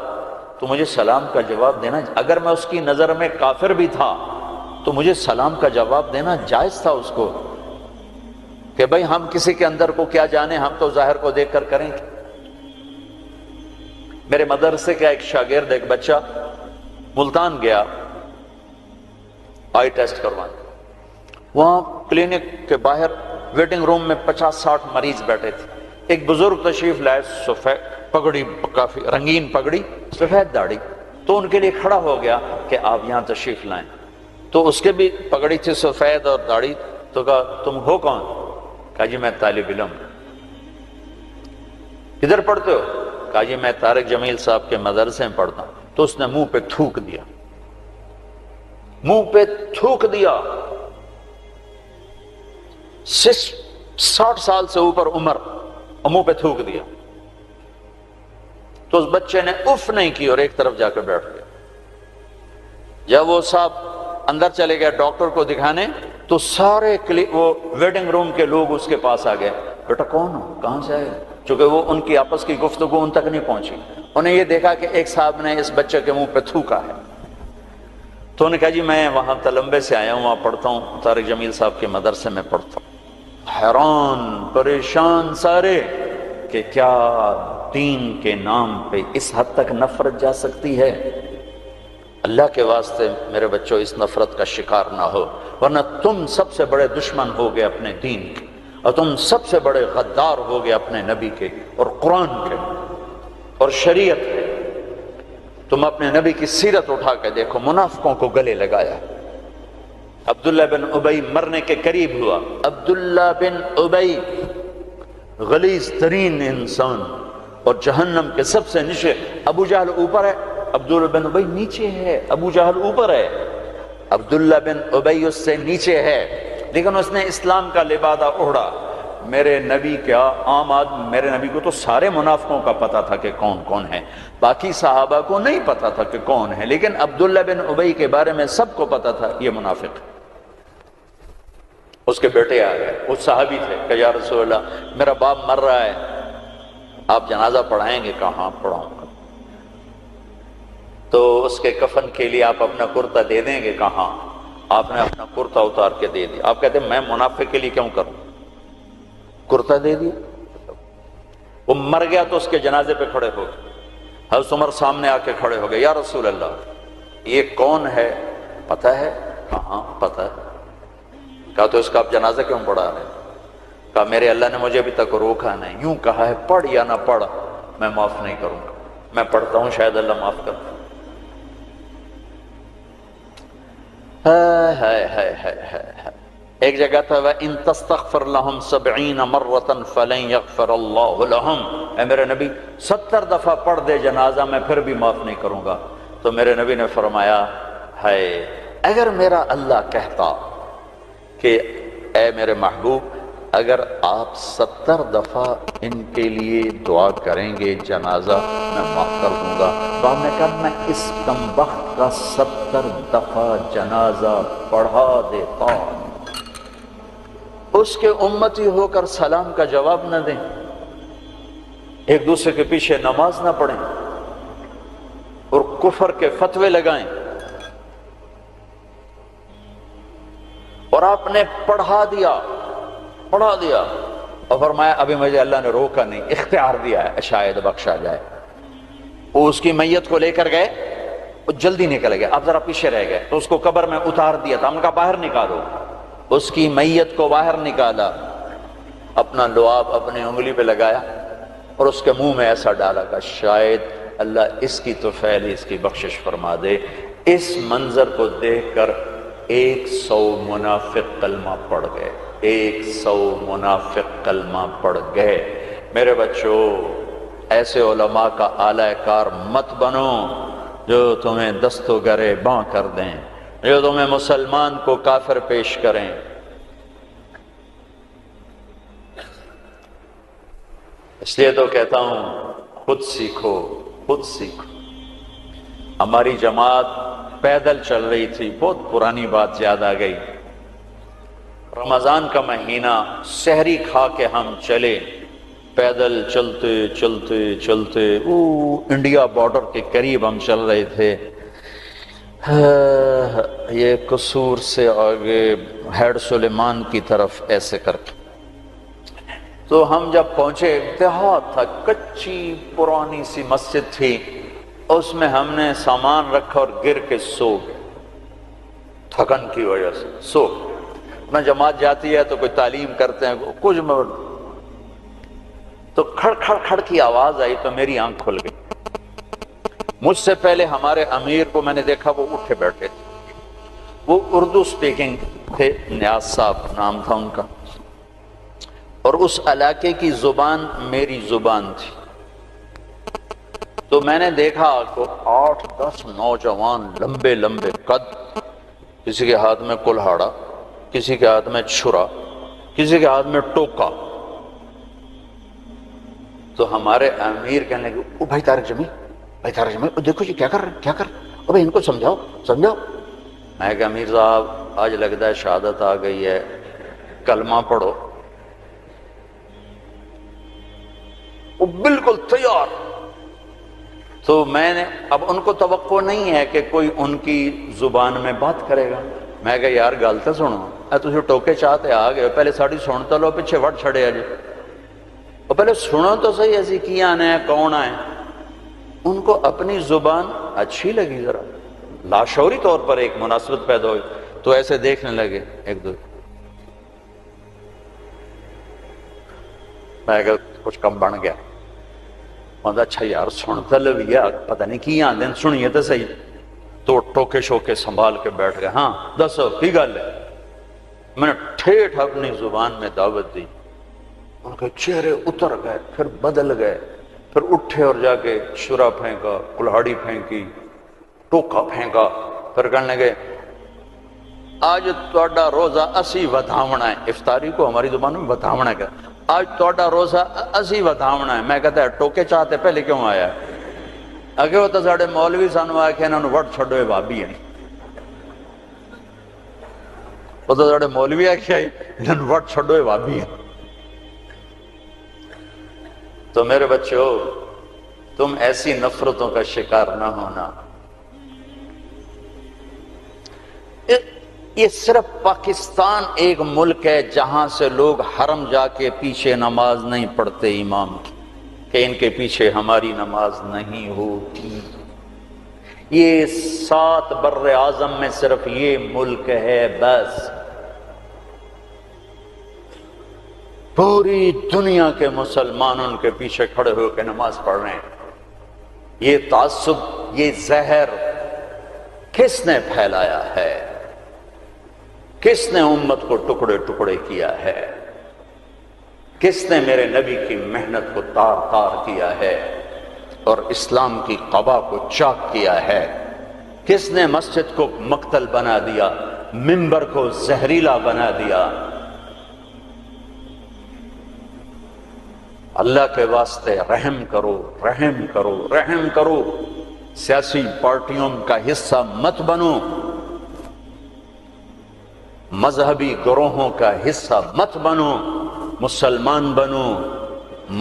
تو مجھے سلام کا جواب دینا، اگر میں اس کی نظر میں کافر بھی تھا تو مجھے سلام کا جواب دینا جائز تھا اس کو، کہ بھئی ہم کسی کے اندر کو کیا جانے، ہم تو ظاہر کو دیکھ کر کریں گے۔ میرے مدرسے کا ایک شاگرد، ایک بچہ ملتان گیا آئی ٹیسٹ کروانے، وہاں کلینک کے باہر ویٹنگ روم میں 50-60 مریض بیٹھے تھے۔ ایک بزرگ تشریف لائے، سفید پگڑی، کافی رنگین پگڑی، سفید داڑھی، تو ان کے لیے کھڑا ہو گیا کہ آپ یہاں تشریف لائیں۔ تو اس کے بھی پگڑی تھی سفید اور داڑھی، تو کہا تم ہو کون؟ کہا جی میں طالب علم۔ کدھر پڑھتے ہو؟ کہا جی میں طارق جمیل صاحب کے مدرسے میں پڑھتا ہوں۔ تو اس نے منہ پہ تھوک دیا، منہ پہ تھوک دیا۔ 60 سال سے اوپر عمر، اور منہ پہ تھوک دیا۔ تو اس بچے نے اف نہیں کی اور ایک طرف جا کے بیٹھ گیا۔ جب وہ صاحب اندر چلے گئے ڈاکٹر کو دکھانے، تو سارے وہ ویٹنگ روم کے لوگ اس کے پاس آ گئے، بیٹا کون ہو، کہاں سے آئے؟ چونکہ وہ ان کی آپس کی گفتگو ان تک نہیں پہنچی، انہیں یہ دیکھا کہ ایک صاحب نے اس بچے کے منہ پہ تھوکا ہے۔ تو انہوں نے کہا جی میں وہاں تلمبے سے آیا ہوں، وہاں پڑھتا ہوں، طارق جمیل صاحب کے مدرسے میں پڑھتا ہوں۔ حیران پریشان سارے کہ کیا دین کے نام پہ اس حد تک نفرت جا سکتی ہے؟ اللہ کے واسطے میرے بچوں اس نفرت کا شکار نہ ہو، ورنہ تم سب سے بڑے دشمن ہو گئے اپنے دین کے، اور تم سب سے بڑے غدار ہو گئے اپنے نبی کے اور قرآن کے اور شریعت کے۔ تم اپنے نبی کی سیرت اٹھا کے دیکھو، منافقوں کو گلے لگایا۔ عبداللہ بن ابی مرنے کے قریب ہوا۔ عبداللہ بن ابی غلیظ ترین انسان اور جہنم کے سب سے نیچے، ابو جہل اوپر ہے، عبداللہ بن ابی نیچے ہے، ابو جہل اوپر ہے، عبداللہ بن ابی اس سے نیچے ہے، لیکن اس نے اسلام کا لبادہ اوڑھا۔ میرے نبی کیا عام آدمی، میرے نبی کو تو سارے منافقوں کا پتا تھا کہ کون کون ہے، باقی صحابہ کو نہیں پتا تھا کہ کون ہے، لیکن عبداللہ بن ابی کے بارے میں سب کو پتا تھا یہ منافق ہے۔ اس کے بیٹے آ گئے، وہ صحابی تھے، کہ یا رسول اللہ میرا باپ مر رہا ہے، آپ جنازہ پڑھائیں گے؟ کہاں پڑھاؤں گا؟ تو اس کے کفن کے لیے آپ اپنا کرتا دے دیں گے؟ کہاں؟ آپ نے اپنا کرتا اتار کے دے دیا۔ آپ کہتے ہیں میں منافق کے لیے کیوں کروں؟ کرتا دے دیا۔ وہ مر گیا تو اس کے جنازے پہ کھڑے ہو گئے، حضرت عمر سامنے آ کے کھڑے ہو گئے، یا رسول اللہ یہ کون ہے؟ پتہ ہے؟ کہاں پتہ ہے؟ کہا تو اس کا آپ جنازہ کیوں پڑھا رہے؟ کہا میرے اللہ نے مجھے ابھی تک روکا نہیں، یوں کہا ہے پڑھ یا نہ پڑھ میں معاف نہیں کروں گا، میں پڑھتا ہوں شاید اللہ معاف کر۔ ایک جگہ تھا وَإِن تَسْتَغْفِرْ لَهُمْ 70 مَرَّةً فَلَنْ يَغْفِرَ اللَّهُ لَهُمْ، اے میرے نبی 70 دفعہ پڑھ دے جنازہ میں پھر بھی معاف نہیں کروں گا۔ تو میرے نبی نے فرمایا ہے اگر میرا اللہ کہتا کہ اے میرے محبوب اگر آپ 70 دفعہ ان کے لیے دعا کریں گے جنازہ میں معاف کر دوں گا، تو آپ نے کہا میں اس کمبخت کا 70 دفعہ جنازہ پڑھا دیتا، اس کے امتی ہو کر سلام کا جواب نہ دیں، ایک دوسرے کے پیچھے نماز نہ پڑھیں اور کفر کے فتوے لگائیں، اور آپ نے پڑھا دیا اور فرمایا ابھی مجھے اللہ نے روکا نہیں، اختیار دیا ہے شاید بخشا جائے۔ وہ اس کی میت کو لے کر گئے، وہ جلدی نکل گئے، اب ذرا پیچھے رہ گئے تو اس کو قبر میں اتار دیا تھا، ہم نے کہا باہر نکالو، اس کی میت کو باہر نکالا، اپنا لعاب اپنی انگلی پہ لگایا اور اس کے منہ میں ایسا ڈالا کہ شاید اللہ اس کی تو پہلے اس کی بخشش فرما دے۔ اس منظر کو دیکھ کر 100 منافق کلمہ پڑھ گئے، 100 منافق کلمہ پڑھ گئے۔ میرے بچوں، ایسے علماء کا اعلی کار مت بنو جو تمہیں دست و گرے باں کر دیں، جو تمہیں مسلمان کو کافر پیش کریں۔ اس لیے تو کہتا ہوں خود سیکھو، خود سیکھو۔ ہماری جماعت پیدل چل رہی تھی، بہت پرانی بات یاد آ گئی، رمضان کا مہینہ، سحری کھا کے ہم چلے، پیدل چلتے چلتے چلتے انڈیا بارڈر کے قریب ہم چل رہے تھے، یہ قصور سے آگے ہیڈ سلیمان کی طرف ایسے کر کے، تو ہم جب پہنچے دیہات تھا، کچی پرانی سی مسجد تھی، اس میں ہم نے سامان رکھا اور گر کے سو گئے، تھکن کی وجہ سے سو گئے۔ نہ جماعت جاتی ہے تو کوئی تعلیم کرتے ہیں کچھ، تو کھڑ کھڑ کھڑ کی آواز آئی تو میری آنکھ کھل گئی۔ مجھ سے پہلے ہمارے امیر کو میں نے دیکھا، وہ اٹھے بیٹھے تھے، وہ اردو سپیکنگ تھے، نیاز صاحب نام تھا ان کا، اور اس علاقے کی زبان میری زبان تھی۔ تو میں نے دیکھا کہ 8-10 نوجوان لمبے لمبے قد، کسی کے ہاتھ میں کلہاڑا، کسی کے ہاتھ میں چھرا، کسی کے ہاتھ میں ٹوکا۔ تو ہمارے امیر کہنے لگے او بھائی طارق جمیل، بھائی طارق جمیل دیکھو یہ کیا کر رہے ہیں، کیا کر رہے ہیں، او بھائی ان کو سمجھاؤ سمجھاؤ۔ میں کہا امیر صاحب آج لگتا ہے شہادت آ گئی ہے، کلمہ پڑھو۔ وہ بالکل تیار۔ تو میں نے، اب ان کو توقع نہیں ہے کہ کوئی ان کی زبان میں بات کرے گا، میں کہا یار گل تو سنو، تسی ٹوکے چاہتے آ گئے، پہلے ساڑی سنتا لو، پیچھے وڑ چھڑے آ جائے، اور پہلے سنو تو صحیح ایسی کی آنے ہیں، کون آئے۔ ان کو اپنی زبان اچھی لگی، ذرا لاشعوری طور پر ایک مناسبت پیدا ہوئی، تو ایسے دیکھنے لگے ایک دو، میں کہا کچھ کم بن گیا، مطلب اچھا یار سنتا لو یا پتہ نہیں کی آندے سنیے تو صحیح۔ تو ٹوکے شوکے سنبھال کے بیٹھ گئے، ہاں دسو کی گل ہے۔ میں نے ٹھیٹھ اپنی زبان میں دعوت دی، ان کے چہرے اتر گئے، پھر بدل گئے، پھر اٹھے اور جا کے شرا پھینکا، کلہاڑی پھینکی، ٹوکا پھینکا، پھر کہنے لگے آج تہاڈا روزہ اسی ودھاونا ہے، افطاری کو ہماری زبان میں ودھاونا ہے، آج تہاڈا روزہ اسی ودھاونا ہے۔ میں کہتا ہے ٹوکے چاہتے پہلے کیوں آیا ہے؟ اگے وہ تو ساڑے مولوی سانو آ کے انہوں نے وڑ چھڑو بھابی ہیں، وہ تو ساڑے مولوی آ کے آئی انہوں نے وڑ چھڑو بھابی ہیں۔ تو میرے بچوں، تم ایسی نفرتوں کا شکار نہ ہونا۔ یہ صرف پاکستان ایک ملک ہے جہاں سے لوگ حرم جا کے پیچھے نماز نہیں پڑھتے امام کی، کہ ان کے پیچھے ہماری نماز نہیں ہوتی۔ یہ 7 بر اعظم میں صرف یہ ملک ہے بس، پوری دنیا کے مسلمان ان کے پیچھے کھڑے ہو کے نماز پڑھ رہے ہیں۔ یہ تعصب، یہ زہر کس نے پھیلایا ہے؟ کس نے امت کو ٹکڑے ٹکڑے کیا ہے؟ کس نے میرے نبی کی محنت کو تار تار کیا ہے اور اسلام کی قبا کو چاک کیا ہے؟ کس نے مسجد کو مقتل بنا دیا، منبر کو زہریلا بنا دیا؟ اللہ کے واسطے رحم کرو، رحم کرو، رحم کرو۔ سیاسی پارٹیوں کا حصہ مت بنو، مذہبی گروہوں کا حصہ مت بنو، مسلمان بنو،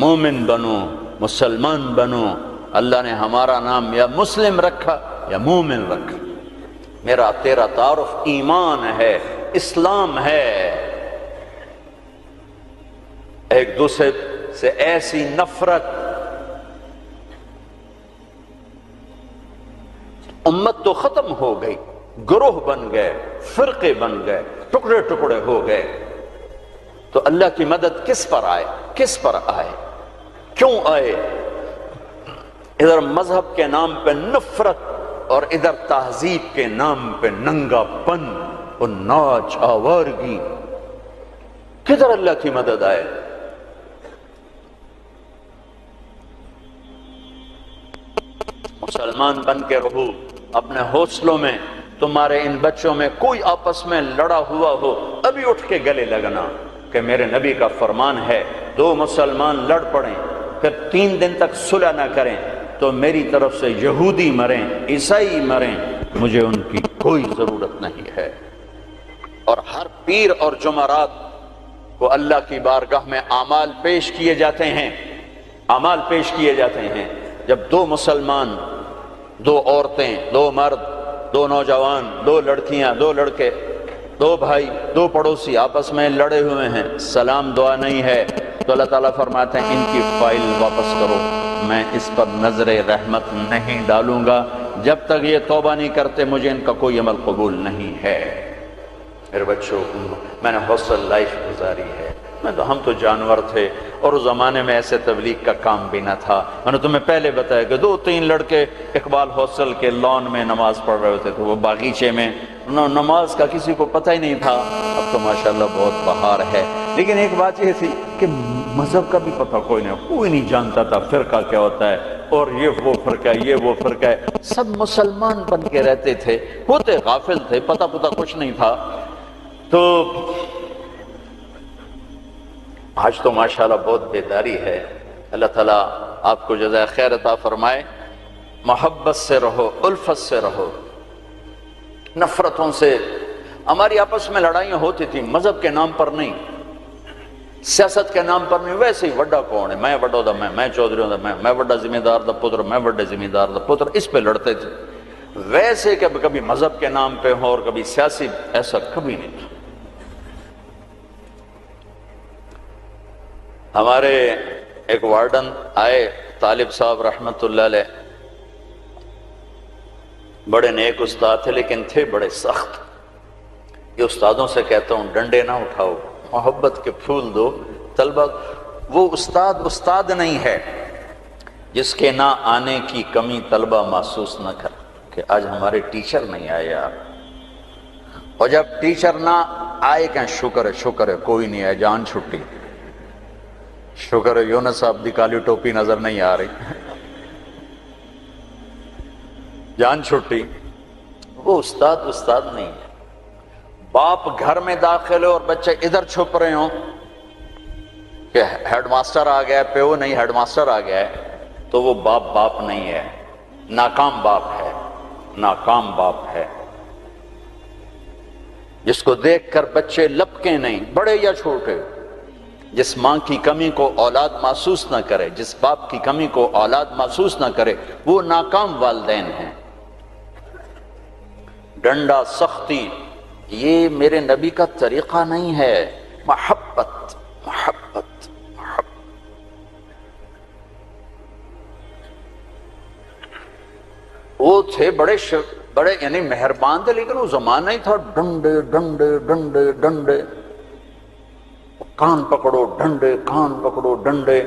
مومن بنو، مسلمان بنو۔ اللہ نے ہمارا نام یا مسلم رکھا یا مومن رکھا۔ میرا تیرا تعارف ایمان ہے، اسلام ہے۔ ایک دوسرے سے ایسی نفرت، امت تو ختم ہو گئی، گروہ بن گئے، فرقے بن گئے، ٹکڑے ٹکڑے ہو گئے۔ تو اللہ کی مدد کس پر آئے؟ کس پر آئے؟ کیوں آئے؟ ادھر مذہب کے نام پہ نفرت اور ادھر تہذیب کے نام پہ ننگا پن اور ناچ آوارگی، کدھر اللہ کی مدد آئے؟ مسلمان بن کے رہو اپنے حوصلوں میں۔ تمہارے ان بچوں میں کوئی آپس میں لڑا ہوا ہو، ابھی اٹھ کے گلے لگنا، کہ میرے نبی کا فرمان ہے دو مسلمان لڑ پڑیں پھر 3 دن تک صلح نہ کریں تو میری طرف سے یہودی مریں، عیسائی مریں، مجھے ان کی کوئی ضرورت نہیں ہے۔ اور ہر پیر اور جمعرات کو اللہ کی بارگاہ میں اعمال پیش کیے جاتے ہیں، اعمال پیش کیے جاتے ہیں۔ جب 2 مسلمان، 2 عورتیں، 2 مرد، 2 نوجوان، 2 لڑکیاں، 2 لڑکے، 2 بھائی، 2 پڑوسی آپس میں لڑے ہوئے ہیں، سلام دعا نہیں ہے، تو اللہ تعالیٰ فرماتے ہیں ان کی فائل واپس کرو، میں اس پر نظر رحمت نہیں ڈالوں گا، جب تک یہ توبہ نہیں کرتے مجھے ان کا کوئی عمل قبول نہیں ہے۔ میرے بچوں، میں نے حوصل لائف گزاری ہے، ہم تو جانور تھے، اور اس زمانے میں ایسے تبلیغ کا کام بھی نہ تھا۔ میں نے تمہیں پہلے بتایا کہ 2-3 لڑکے اقبال حوصل کے لان میں نماز پڑھ رہے ہوتے تھے، وہ باغیچے میں، نماز کا کسی کو پتہ ہی نہیں تھا۔ اب تو ماشاءاللہ بہت بہار ہے، لیکن ایک بات یہ تھی کہ مذہب کا بھی پتہ کوئی نہیں جانتا تھا، فرقہ کیا ہوتا ہے، اور یہ وہ فرقہ ہے، یہ وہ فرقہ ہے، سب مسلمان بن کے رہتے تھے، ہوتے غافل تھے، پتہ کچھ نہیں تھا۔ تو آج تو ماشاءاللہ بہت بیداری ہے۔ اللہ تعالیٰ آپ کو جزائے خیر عطا فرمائے۔ محبت سے رہو، الفت سے رہو، نفرتوں سے۔ ہماری آپس میں لڑائیاں ہوتی تھیں، مذہب کے نام پر نہیں، سیاست کے نام پر نہیں۔ ویسے ہی وڈا کون ہے، میں وڈا دا میں چودھری ہوں، میں وڈا ذمہ دار دا پتر، میں وڈے ذمہ دار دا پتر، اس پہ لڑتے تھے۔ ویسے کہ کبھی مذہب کے نام پہ ہو اور کبھی سیاسی، ایسا کبھی نہیں تھا۔ ہمارے ایک وارڈن آئے، طالب صاحب رحمت اللہ علیہ، بڑے نیک استاد تھے لیکن تھے بڑے سخت۔ یہ استادوں سے کہتا ہوں ڈنڈے نہ اٹھاؤ، محبت کے پھول دو طلبہ۔ وہ استاد نہیں ہے جس کے نہ آنے کی کمی طلبہ محسوس نہ کر کہ آج ہمارے ٹیچر نہیں آئے یار، اور جب ٹیچر نہ آئے کہ شکر ہے کوئی نہیں آئے، جان چھٹی، شکر ہے یونس صاحب دی کالی ٹوپی نظر نہیں آ رہی، جان چھٹی۔ وہ استاد نہیں ہے۔ باپ گھر میں داخل ہو اور بچے ادھر چھپ رہے ہوں کہ ہیڈ ماسٹر آ گیا ہے، پیو نہیں ہیڈ ماسٹر آ گیا ہے، تو وہ باپ نہیں ہے، ناکام باپ ہے، ناکام باپ ہے۔ جس کو دیکھ کر بچے لپکیں نہیں، بڑے یا چھوٹے، جس ماں کی کمی کو اولاد محسوس نہ کرے، جس باپ کی کمی کو اولاد محسوس نہ کرے، وہ ناکام والدین ہیں۔ ڈنڈا، سختی، یہ میرے نبی کا طریقہ نہیں ہے۔ محبت، محبت، محبت۔ وہ تھے بڑے یعنی مہربان تھے، لیکن وہ زمانہ ہی تھا ڈنڈے ڈنڈے ڈنڈے ڈنڈے، کان پکڑو ڈنڈے، کان پکڑو ڈنڈے۔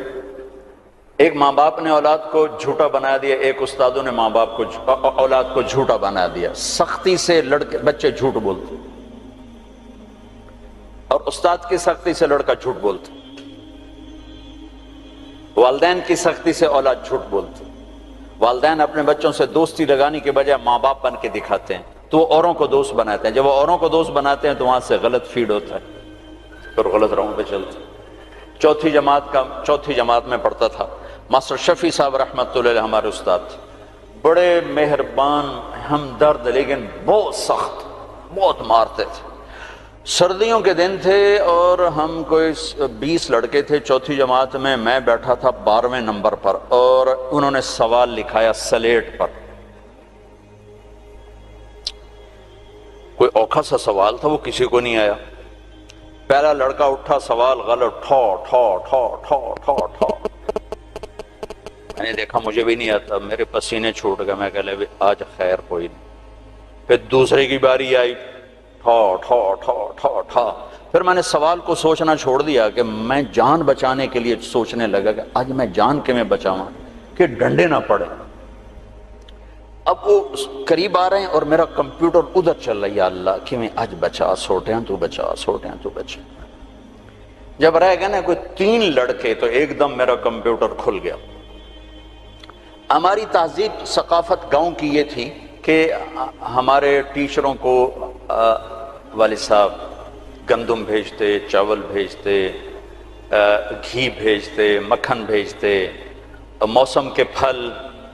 ایک ماں باپ نے اولاد کو جھوٹا بنا دیا، ایک استادوں نے ماں باپ کو اولاد کو جھوٹا بنا دیا۔ سختی سے بچے جھوٹ بولتے، اور استاد کی سختی سے لڑکا جھوٹ بولتا، والدین کی سختی سے اولاد جھوٹ بولتی۔ والدین اپنے بچوں سے دوستی لگانے کے بجائے ماں باپ بن کے دکھاتے ہیں، تو وہ اوروں کو دوست بناتے ہیں، جب وہ اوروں کو دوست بناتے ہیں تو وہاں سے غلط فیڈ ہوتا ہے، پھر غلط راہوں پہ چلتے ہیں۔ چوتھی جماعت میں پڑھتا تھا، ماسٹر شفیع صاحب رحمۃ اللہ علیہ ہمارے استاد تھے، بڑے مہربان، ہمدرد، لیکن بہت سخت، بہت مارتے تھے۔ سردیوں کے دن تھے اور ہم کوئی 20 لڑکے تھے چوتھی جماعت میں بیٹھا تھا 12ویں نمبر پر، اور انہوں نے سوال لکھایا سلیٹ پر، کوئی اوکھا سا سوال تھا، وہ کسی کو نہیں آیا۔ پہلا لڑکا اٹھا، سوال غلط، ٹھو ٹھو ٹھو ٹھو ٹھو ٹھو۔ میں نے دیکھا مجھے بھی نہیں آتا، میرے پسینے چھوٹ گئے، میں کہہ لے آج خیر کوئی نہیں۔ پھر دوسرے کی باری آئی، ٹھو ٹھو ٹھو ٹھو ٹھو۔ پھر میں نے سوال کو سوچنا چھوڑ دیا کہ میں جان بچانے کے لیے سوچنے لگا کہ آج میں جان کے میں بچاؤں کہ ڈنڈے نہ پڑے۔ اب وہ قریب آ رہے ہیں اور میرا کمپیوٹر ادھر چل رہا ہے، یا اللہ کہ میں آج بچا سوٹیاں تو بچا، سوٹیاں تو بچا۔ جب رہ گئے نا کوئی 3 لڑکے تو ایک دم میرا کمپیوٹر کھل گیا۔ ہماری تہذیب ثقافت گاؤں کی یہ تھی کہ ہمارے ٹیچروں کو والد صاحب گندم بھیجتے، چاول بھیجتے، گھی بھیجتے، مکھن بھیجتے، موسم کے پھل،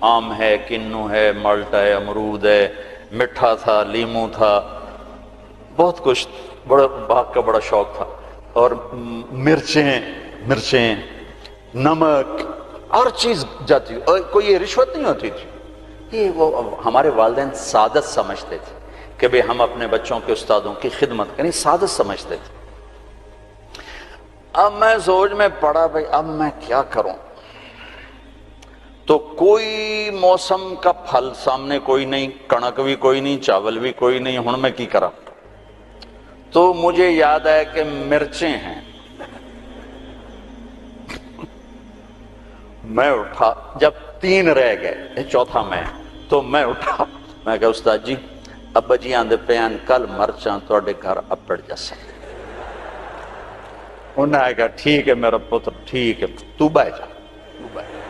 آم ہے، کنو ہے، مالٹا ہے، امرود ہے، مٹھا تھا، لیمو تھا، بہت کچھ، بڑا باغ کا بڑا شوق تھا، اور مرچیں، نمک، ہر چیز جاتی، اور کوئی یہ رشوت نہیں ہوتی تھی، یہ وہ ہمارے والدین سعادت سمجھتے تھے کہ بھئی ہم اپنے بچوں کے استادوں کی خدمت کریں، سعادت سمجھتے تھے۔ اب میں سوچ میں پڑا بھئی اب میں کیا کروں، تو کوئی موسم کا پھل سامنے کوئی نہیں، کنک بھی کوئی نہیں، چاول بھی کوئی نہیں، ہن میں کی کرا؟ تو مجھے یاد ہے کہ مرچیں ہیں۔ میں اٹھا، جب 3 رہ گئے، چوتھا میں، تو میں اٹھا، میں کہا استاد جی ابا جی آندے پیان کل مرچاں توڑے گھر اپڑ جیسا۔ انہوں نے کہا ٹھیک ہے میرا پتر، ٹھیک ہے، تو بہ جا، تو بہ جا۔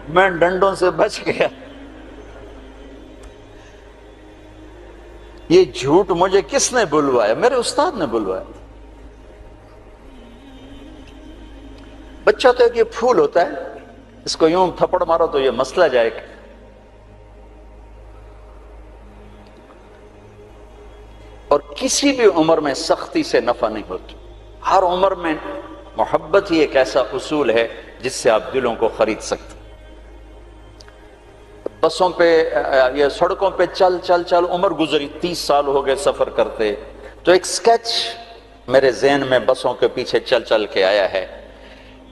میں ڈنڈوں سے بچ گیا۔ یہ جھوٹ مجھے کس نے بلوایا؟ میرے استاد نے بلوایا۔ بچہ تو ایک یہ پھول ہوتا ہے، اس کو یوں تھپڑ مارو تو یہ مسئلہ جائے گا۔ اور کسی بھی عمر میں سختی سے نفع نہیں ہوتی، ہر عمر میں محبت ہی ایک ایسا اصول ہے جس سے آپ دلوں کو خرید سکتے۔ بسوں پہ یا سڑکوں پہ چل چل چل عمر گزری، 30 سال ہو گئے سفر کرتے، تو ایک سکیچ میرے ذہن میں بسوں کے پیچھے چل چل کے آیا ہے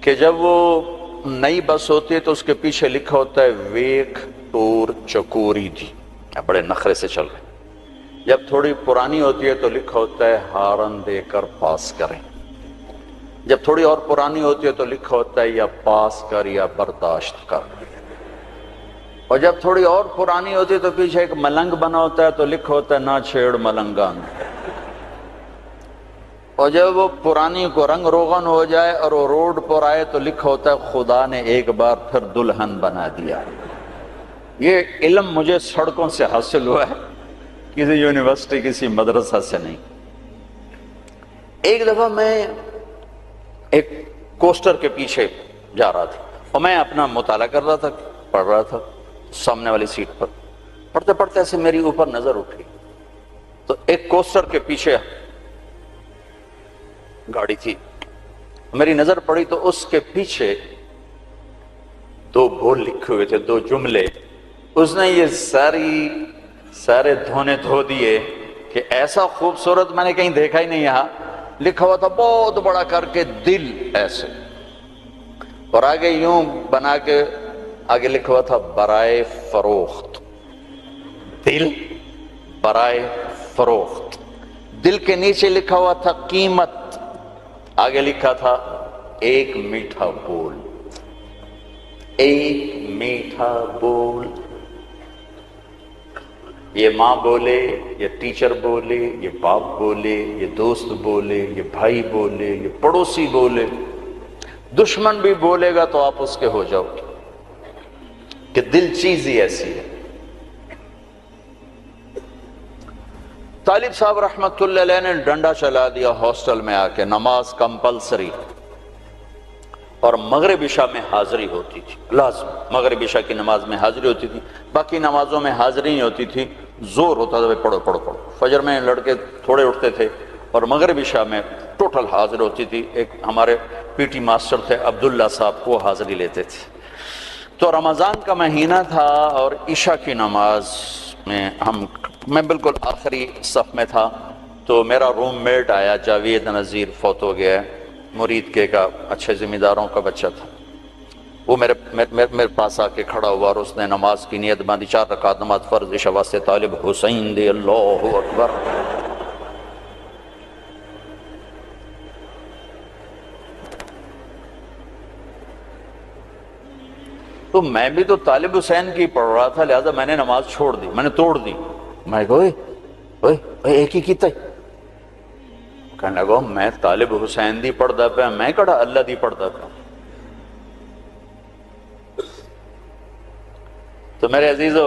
کہ جب وہ نئی بس ہوتی ہے تو اس کے پیچھے لکھا ہوتا ہے ویک ٹور چکوری دی، بڑے نخرے سے چل رہے۔ جب تھوڑی پرانی ہوتی ہے تو لکھا ہوتا ہے ہارن دے کر پاس کریں۔ جب تھوڑی اور پرانی ہوتی ہے تو لکھا ہوتا ہے یا پاس کر یا برداشت کر۔ اور جب تھوڑی اور پرانی ہوتی ہے تو پیچھے ایک ملنگ بنا ہوتا ہے تو لکھا ہوتا ہے نہ چھیڑ ملنگان۔ اور جب وہ پرانی کو رنگ روغن ہو جائے اور وہ روڈ پر آئے تو لکھا ہوتا ہے خدا نے ایک بار پھر دلہن بنا دیا۔ یہ علم مجھے سڑکوں سے حاصل ہوا ہے، کسی یونیورسٹی کسی مدرسہ سے نہیں۔ ایک دفعہ میں ایک کوسٹر کے پیچھے جا رہا تھا اور میں اپنا مطالعہ کر رہا تھا، پڑھ رہا تھا سامنے والی سیٹ پر، پڑھتے پڑھتے ایسے میری اوپر نظر اٹھی تو ایک کوسٹر کے پیچھے گاڑی تھی، میری نظر پڑی تو اس کے پیچھے 2 بول لکھے ہوئے تھے، 2 جملے۔ اس نے یہ سارے دھونے دھو دیے کہ ایسا خوبصورت میں نے کہیں دیکھا ہی نہیں، یہاں لکھا ہوا تھا بہت بڑا کر کے دل ایسے، اور آگے یوں بنا کے آگے لکھا ہوا تھا برائے فروخت، دل برائے فروخت۔ دل کے نیچے لکھا ہوا تھا قیمت، آگے لکھا تھا ایک میٹھا بول، ایک میٹھا بول۔ یہ ماں بولے، یہ ٹیچر بولے، یہ باپ بولے، یہ دوست بولے، یہ بھائی بولے، یہ پڑوسی بولے، دشمن بھی بولے گا تو آپ اس کے ہو جاؤ گے، کہ دل چیز ہی ایسی ہے۔ طالب صاحب رحمت اللہ علیہ نے ڈنڈا چلا دیا ہاسٹل میں آ کے، نماز کمپلسری، اور مغرب عشاء میں حاضری ہوتی تھی، لازم مغرب عشاء کی نماز میں حاضری ہوتی تھی، باقی نمازوں میں حاضری نہیں ہوتی تھی، زور ہوتا تھا پڑھو پڑھو پڑھو۔ فجر میں لڑکے تھوڑے اٹھتے تھے اور مغرب عشاء میں ٹوٹل حاضر ہوتی تھی۔ ایک ہمارے پی ٹی ماسٹر تھے عبداللہ صاحب، وہ حاضری لیتے تھے۔ تو رمضان کا مہینہ تھا اور عشاء کی نماز میں میں بالکل آخری صف میں تھا، تو میرا روم میٹ آیا، جاوید نذیر، فوت ہو گیا ہے، مرید کے کا، اچھے ذمہ داروں کا بچہ تھا۔ وہ میرے پاس آ کے کھڑا ہوا اور اس نے نماز کی نیت باندھی، 4 رکعت نماز فرض عشاء واسطے طالب حسین دی، اللہ اکبر۔ تو میں بھی تو طالب حسین کی پڑھ رہا تھا، لہذا میں نے نماز چھوڑ دی، میں نے توڑ دی۔ میں کہا اوئے ایک ہی کیتا ہے، کہنے لگا میں طالب حسین دی پڑھدا پیا، میں کہڑا اللہ دی پڑھدا پیا۔ تو میرے عزیزو،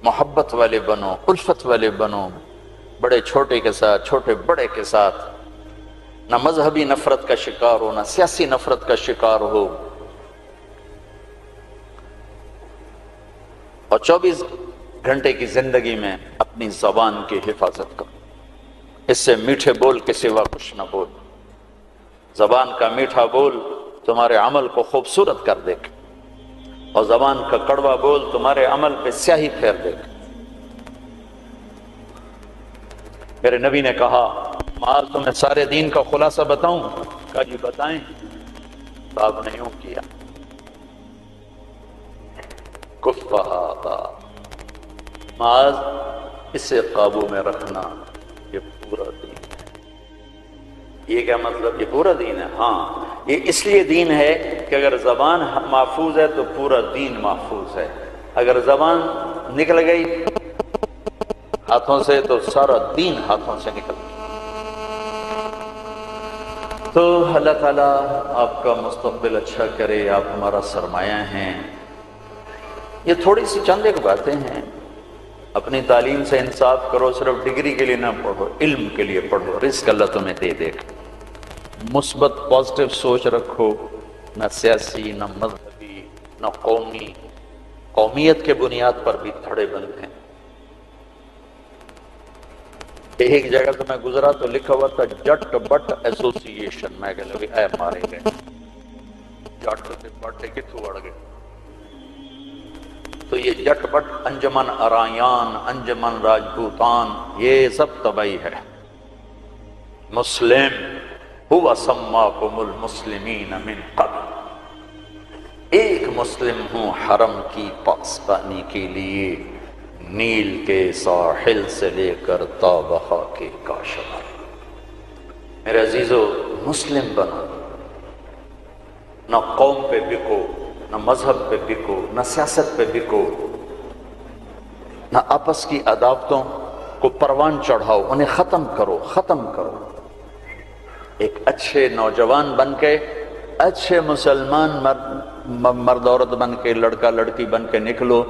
محبت والے بنو، الفت والے بنو، بڑے چھوٹے کے ساتھ، چھوٹے بڑے کے ساتھ، نہ مذہبی نفرت کا شکار ہو، نہ سیاسی نفرت کا شکار ہو، اور 24 گھنٹے کی زندگی میں اپنی زبان کی حفاظت کرو، اس سے میٹھے بول کے سوا کچھ نہ بول۔ زبان کا میٹھا بول تمہارے عمل کو خوبصورت کر دے گا، اور زبان کا کڑوا بول تمہارے عمل پہ سیاہی پھیر دے گا۔ میرے نبی نے کہا معاذ تمہیں سارے دین کا خلاصہ بتاؤں؟ کہا جی بتائیں۔ تو آپ نے یوں کیا، کفہ معاذ اسے قابو میں رکھنا، یہ پورا دین ہے۔ یہ کیا مطلب؟ یہ پورا دین ہے؟ ہاں، یہ اس لیے دین ہے کہ اگر زبان محفوظ ہے تو پورا دین محفوظ ہے، اگر زبان نکل گئی ہاتھوں سے تو سارا دین ہاتھوں سے نکل گیا۔ تو اللہ تعالیٰ آپ کا مستقبل اچھا کرے، آپ ہمارا سرمایہ ہیں۔ یہ تھوڑی سی چند ایک باتیں ہیں، اپنی تعلیم سے انصاف کرو، صرف ڈگری کے لیے نہ پڑھو، علم کے لیے پڑھو، رزق اللہ تمہیں دے دے گا۔ مثبت پازیٹیو سوچ رکھو، نہ سیاسی، نہ مذہبی، نہ قومی، قومیت کے بنیاد پر بھی دھڑے بند ہیں۔ ایک جگہ تو میں گزرا تو لکھا ہوا تھا جٹ بٹ ایسوسی ایشن، میں کہہ لگا اے مارے گئے، جٹ سے بٹ کتوں اڑ گئے۔ تو یہ جٹ بٹ، انجمن ارایان، انجمن راجپوتان، یہ سب تباہی ہے۔ مسلم ہوا سماکم المسلمین من قبل، ایک مسلم ہوں حرم کی پاسبانی کے لیے، نیل کے ساحل سے لے کر تا بہا کے کاشغر۔ میرے عزیزو، مسلم بنو، نہ قوم پہ بکو، نہ مذہب پہ بکو، نہ سیاست پہ بکو، نہ آپس کی عداوتوں کو پروان چڑھاؤ، انہیں ختم کرو، ختم کرو۔ ایک اچھے نوجوان بن کے، اچھے مسلمان مرد عورت بن کے، لڑکا لڑکی بن کے نکلو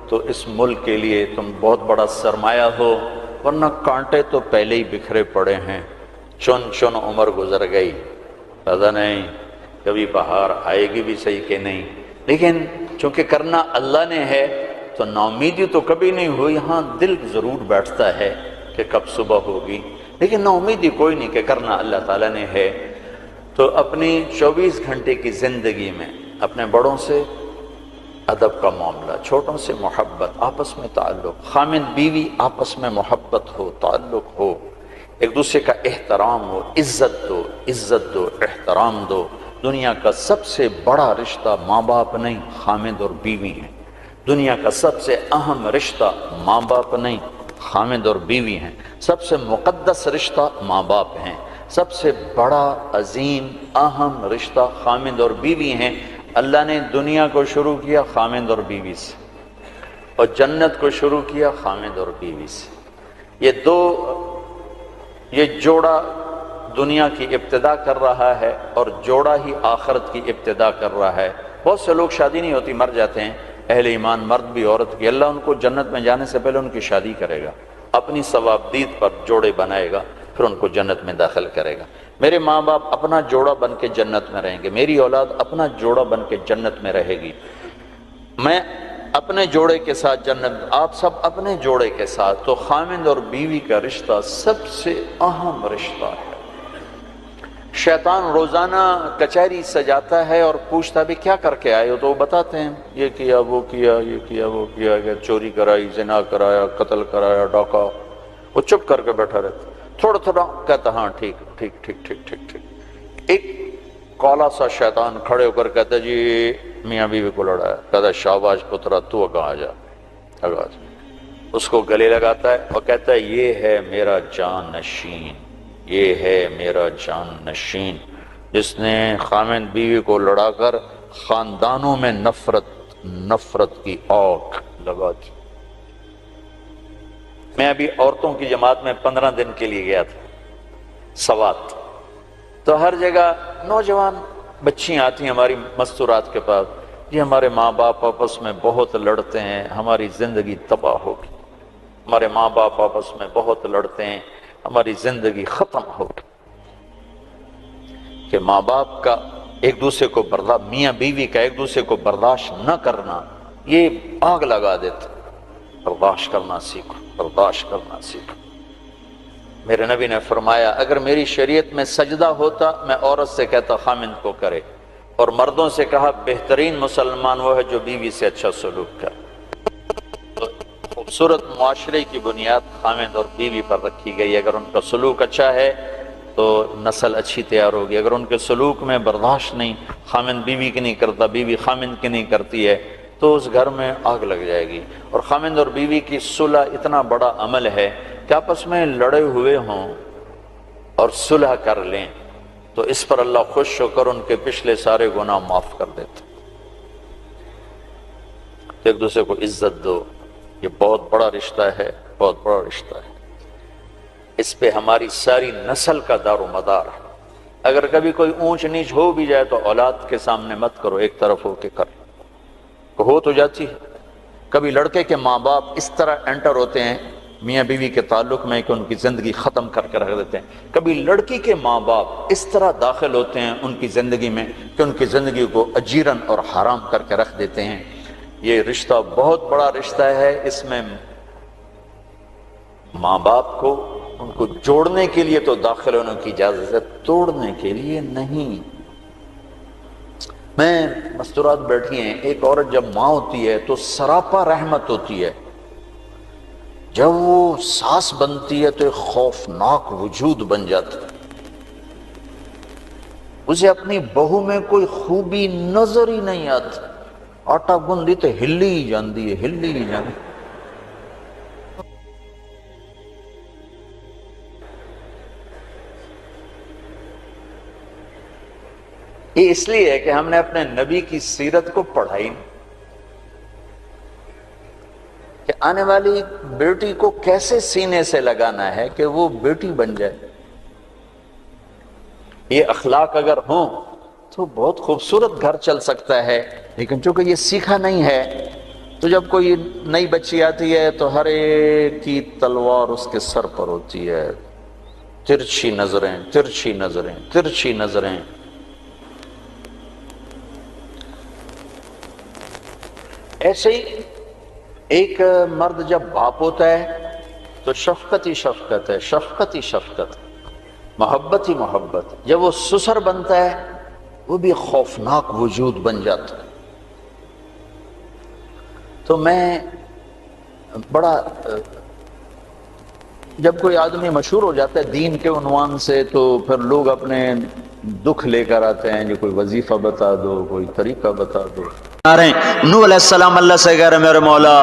تو اس ملک کے لیے تم بہت بڑا سرمایہ ہو، ورنہ کانٹے تو پہلے ہی بکھرے پڑے ہیں، چن چن عمر گزر گئی، پتہ نہیں کبھی بہار آئے گی بھی صحیح کہ نہیں۔ لیکن چونکہ کرنا اللہ نے ہے تو ناامیدی تو کبھی نہیں ہوئی، ہاں دل ضرور بیٹھتا ہے کہ کب صبح ہوگی، لیکن ناامیدی کوئی نہیں کہ کرنا اللہ تعالیٰ نے ہے۔ تو اپنی 24 گھنٹے کی زندگی میں اپنے بڑوں سے ادب کا معاملہ، چھوٹوں سے محبت، آپس میں تعلق، خامد بیوی آپس میں محبت ہو، تعلق ہو، ایک دوسرے کا احترام ہو، عزت دو، عزت دو، احترام دو۔ دنیا کا سب سے بڑا رشتہ ماں باپ نہیں، خامد اور بیوی ہیں۔ دنیا کا سب سے اہم رشتہ ماں باپ نہیں، خامد اور بیوی ہیں۔ سب سے مقدس رشتہ ماں باپ ہیں۔ سب سے بڑا عظیم اہم رشتہ خامد اور بیوی ہیں۔ اللہ نے دنیا کو شروع کیا خامد اور بیوی سے، اور جنت کو شروع کیا خامد اور بیوی سے۔ یہ جوڑا دنیا کی ابتدا کر رہا ہے اور جوڑا ہی آخرت کی ابتدا کر رہا ہے۔ بہت سے لوگ شادی نہیں ہوتی مر جاتے ہیں، اہل ایمان مرد بھی عورت کی، اللہ ان کو جنت میں جانے سے پہلے ان کی شادی کرے گا، اپنی ثوابدید پر جوڑے بنائے گا، پھر ان کو جنت میں داخل کرے گا۔ میرے ماں باپ اپنا جوڑا بن کے جنت میں رہیں گے، میری اولاد اپنا جوڑا بن کے جنت میں رہے گی، میں اپنے جوڑے کے ساتھ جنت، آپ سب اپنے جوڑے کے ساتھ۔ تو خامند اور بیوی کا رشتہ سب سے اہم رشتہ ہے۔ شیطان روزانہ کچہری سجاتا ہے اور پوچھتا بھی کیا کر کے آئے ہو، تو وہ بتاتے ہیں یہ کیا وہ کیا یہ کیا وہ کیا، چوری کرائی، زنا کرایا، قتل کرایا، ڈاکہ۔ وہ چپ کر کے بیٹھا رہتا، تھوڑا تھوڑا کہتا ہاں ٹھیک ٹھیک ٹھیک ٹھیک ٹھیک ٹھیک۔ ایک کالا سا شیطان کھڑے ہو کر کہتا جی میاں بیوی کو لڑایا، کہتا شاباش پترا تو اگا آ جا، اگا جا۔ اس کو گلے لگاتا ہے اور کہتا ہے یہ ہے میرا جان نشین، یہ ہے میرا جان نشین، جس نے خامند بیوی کو لڑا کر خاندانوں میں نفرت کی آگ لگا دی۔ میں ابھی عورتوں کی جماعت میں 15 دن کے لیے گیا تھا سوات، تو ہر جگہ نوجوان بچیاں آتی ہیں ہماری مستورات کے پاس، یہ ہمارے ماں باپ آپس میں بہت لڑتے ہیں، ہماری زندگی تباہ ہوگی، ہمارے ماں باپ آپس میں بہت لڑتے ہیں، ہماری زندگی ختم ہوگی۔ کہ ماں باپ کا ایک دوسرے کو میاں بیوی کا ایک دوسرے کو برداشت نہ کرنا یہ آگ لگا دیتا۔ برداشت کرنا سیکھو، برداشت کرنا سیکھو۔ میرے نبی نے فرمایا اگر میری شریعت میں سجدہ ہوتا میں عورت سے کہتا خامند کو کرے، اور مردوں سے کہا بہترین مسلمان وہ ہے جو بیوی سے اچھا سلوک کرے۔ تو خوبصورت معاشرے کی بنیاد خامند اور بیوی پر رکھی گئی، اگر ان کا سلوک اچھا ہے تو نسل اچھی تیار ہوگی، اگر ان کے سلوک میں برداشت نہیں، خامند بیوی کی نہیں کرتا، بیوی خامند کی نہیں کرتی ہے، تو اس گھر میں آگ لگ جائے گی۔ اور خامند اور بیوی کی صلح اتنا بڑا عمل ہے کہ آپس میں لڑے ہوئے ہوں اور صلح کر لیں تو اس پر اللہ خوش ہو کر ان کے پچھلے سارے گناہ معاف کر دیتے۔ ایک دوسرے کو عزت دو، یہ بہت بڑا رشتہ ہے، بہت بڑا رشتہ ہے، اس پہ ہماری ساری نسل کا دار و مدار ہے۔ اگر کبھی کوئی اونچ نیچ ہو بھی جائے تو اولاد کے سامنے مت کرو، ایک طرف ہو کے کر ہو تو جاتی ہے۔ کبھی لڑکے کے ماں باپ اس طرح انٹر ہوتے ہیں میاں بیوی کے تعلق میں کہ ان کی زندگی ختم کر کے رکھ دیتے ہیں، کبھی لڑکی کے ماں باپ اس طرح داخل ہوتے ہیں ان کی زندگی میں کہ ان کی زندگی کو اجیرن اور حرام کر کے رکھ دیتے ہیں۔ یہ رشتہ بہت بڑا رشتہ ہے، اس میں ماں باپ کو ان کو جوڑنے کے لیے تو داخل ہونے کی اجازت ہے، توڑنے کے لیے نہیں۔ میں مستورات بیٹھی ہیں، ایک عورت جب ماں ہوتی ہے تو سراپا رحمت ہوتی ہے، جب وہ ساس بنتی ہے تو ایک خوفناک وجود بن جاتا ہے، اسے اپنی بہو میں کوئی خوبی نظر ہی نہیں آتی، آٹا گندی تو ہلی ہی جاندی ہے، ہلی ہی جاندی۔ یہ اس لیے ہے کہ ہم نے اپنے نبی کی سیرت کو پڑھائی نہیں، کہ آنے والی بیٹی کو کیسے سینے سے لگانا ہے کہ وہ بیٹی بن جائے۔ یہ اخلاق اگر ہوں تو بہت خوبصورت گھر چل سکتا ہے، لیکن چونکہ یہ سیکھا نہیں ہے تو جب کوئی نئی بچی آتی ہے تو ہر ایک کی تلوار اس کے سر پر ہوتی ہے، ترچھی نظریں ترچھی نظریں ترچھی نظریں۔ ایسے ہی ایک مرد جب باپ ہوتا ہے تو شفقت ہی شفقت ہے، شفقت ہی شفقت، محبت ہی محبت۔ جب وہ سسر بنتا ہے وہ بھی خوفناک وجود بن جاتا ہے۔ تو میں بڑا جب کوئی آدمی مشہور ہو جاتا ہے دین کے عنوان سے تو پھر لوگ اپنے دکھ لے کر آتے ہیں، جو کوئی وظیفہ بتا دو، کوئی طریقہ بتا دو۔ نوح علیہ السلام اللہ سے کہہ رہے میرے مولا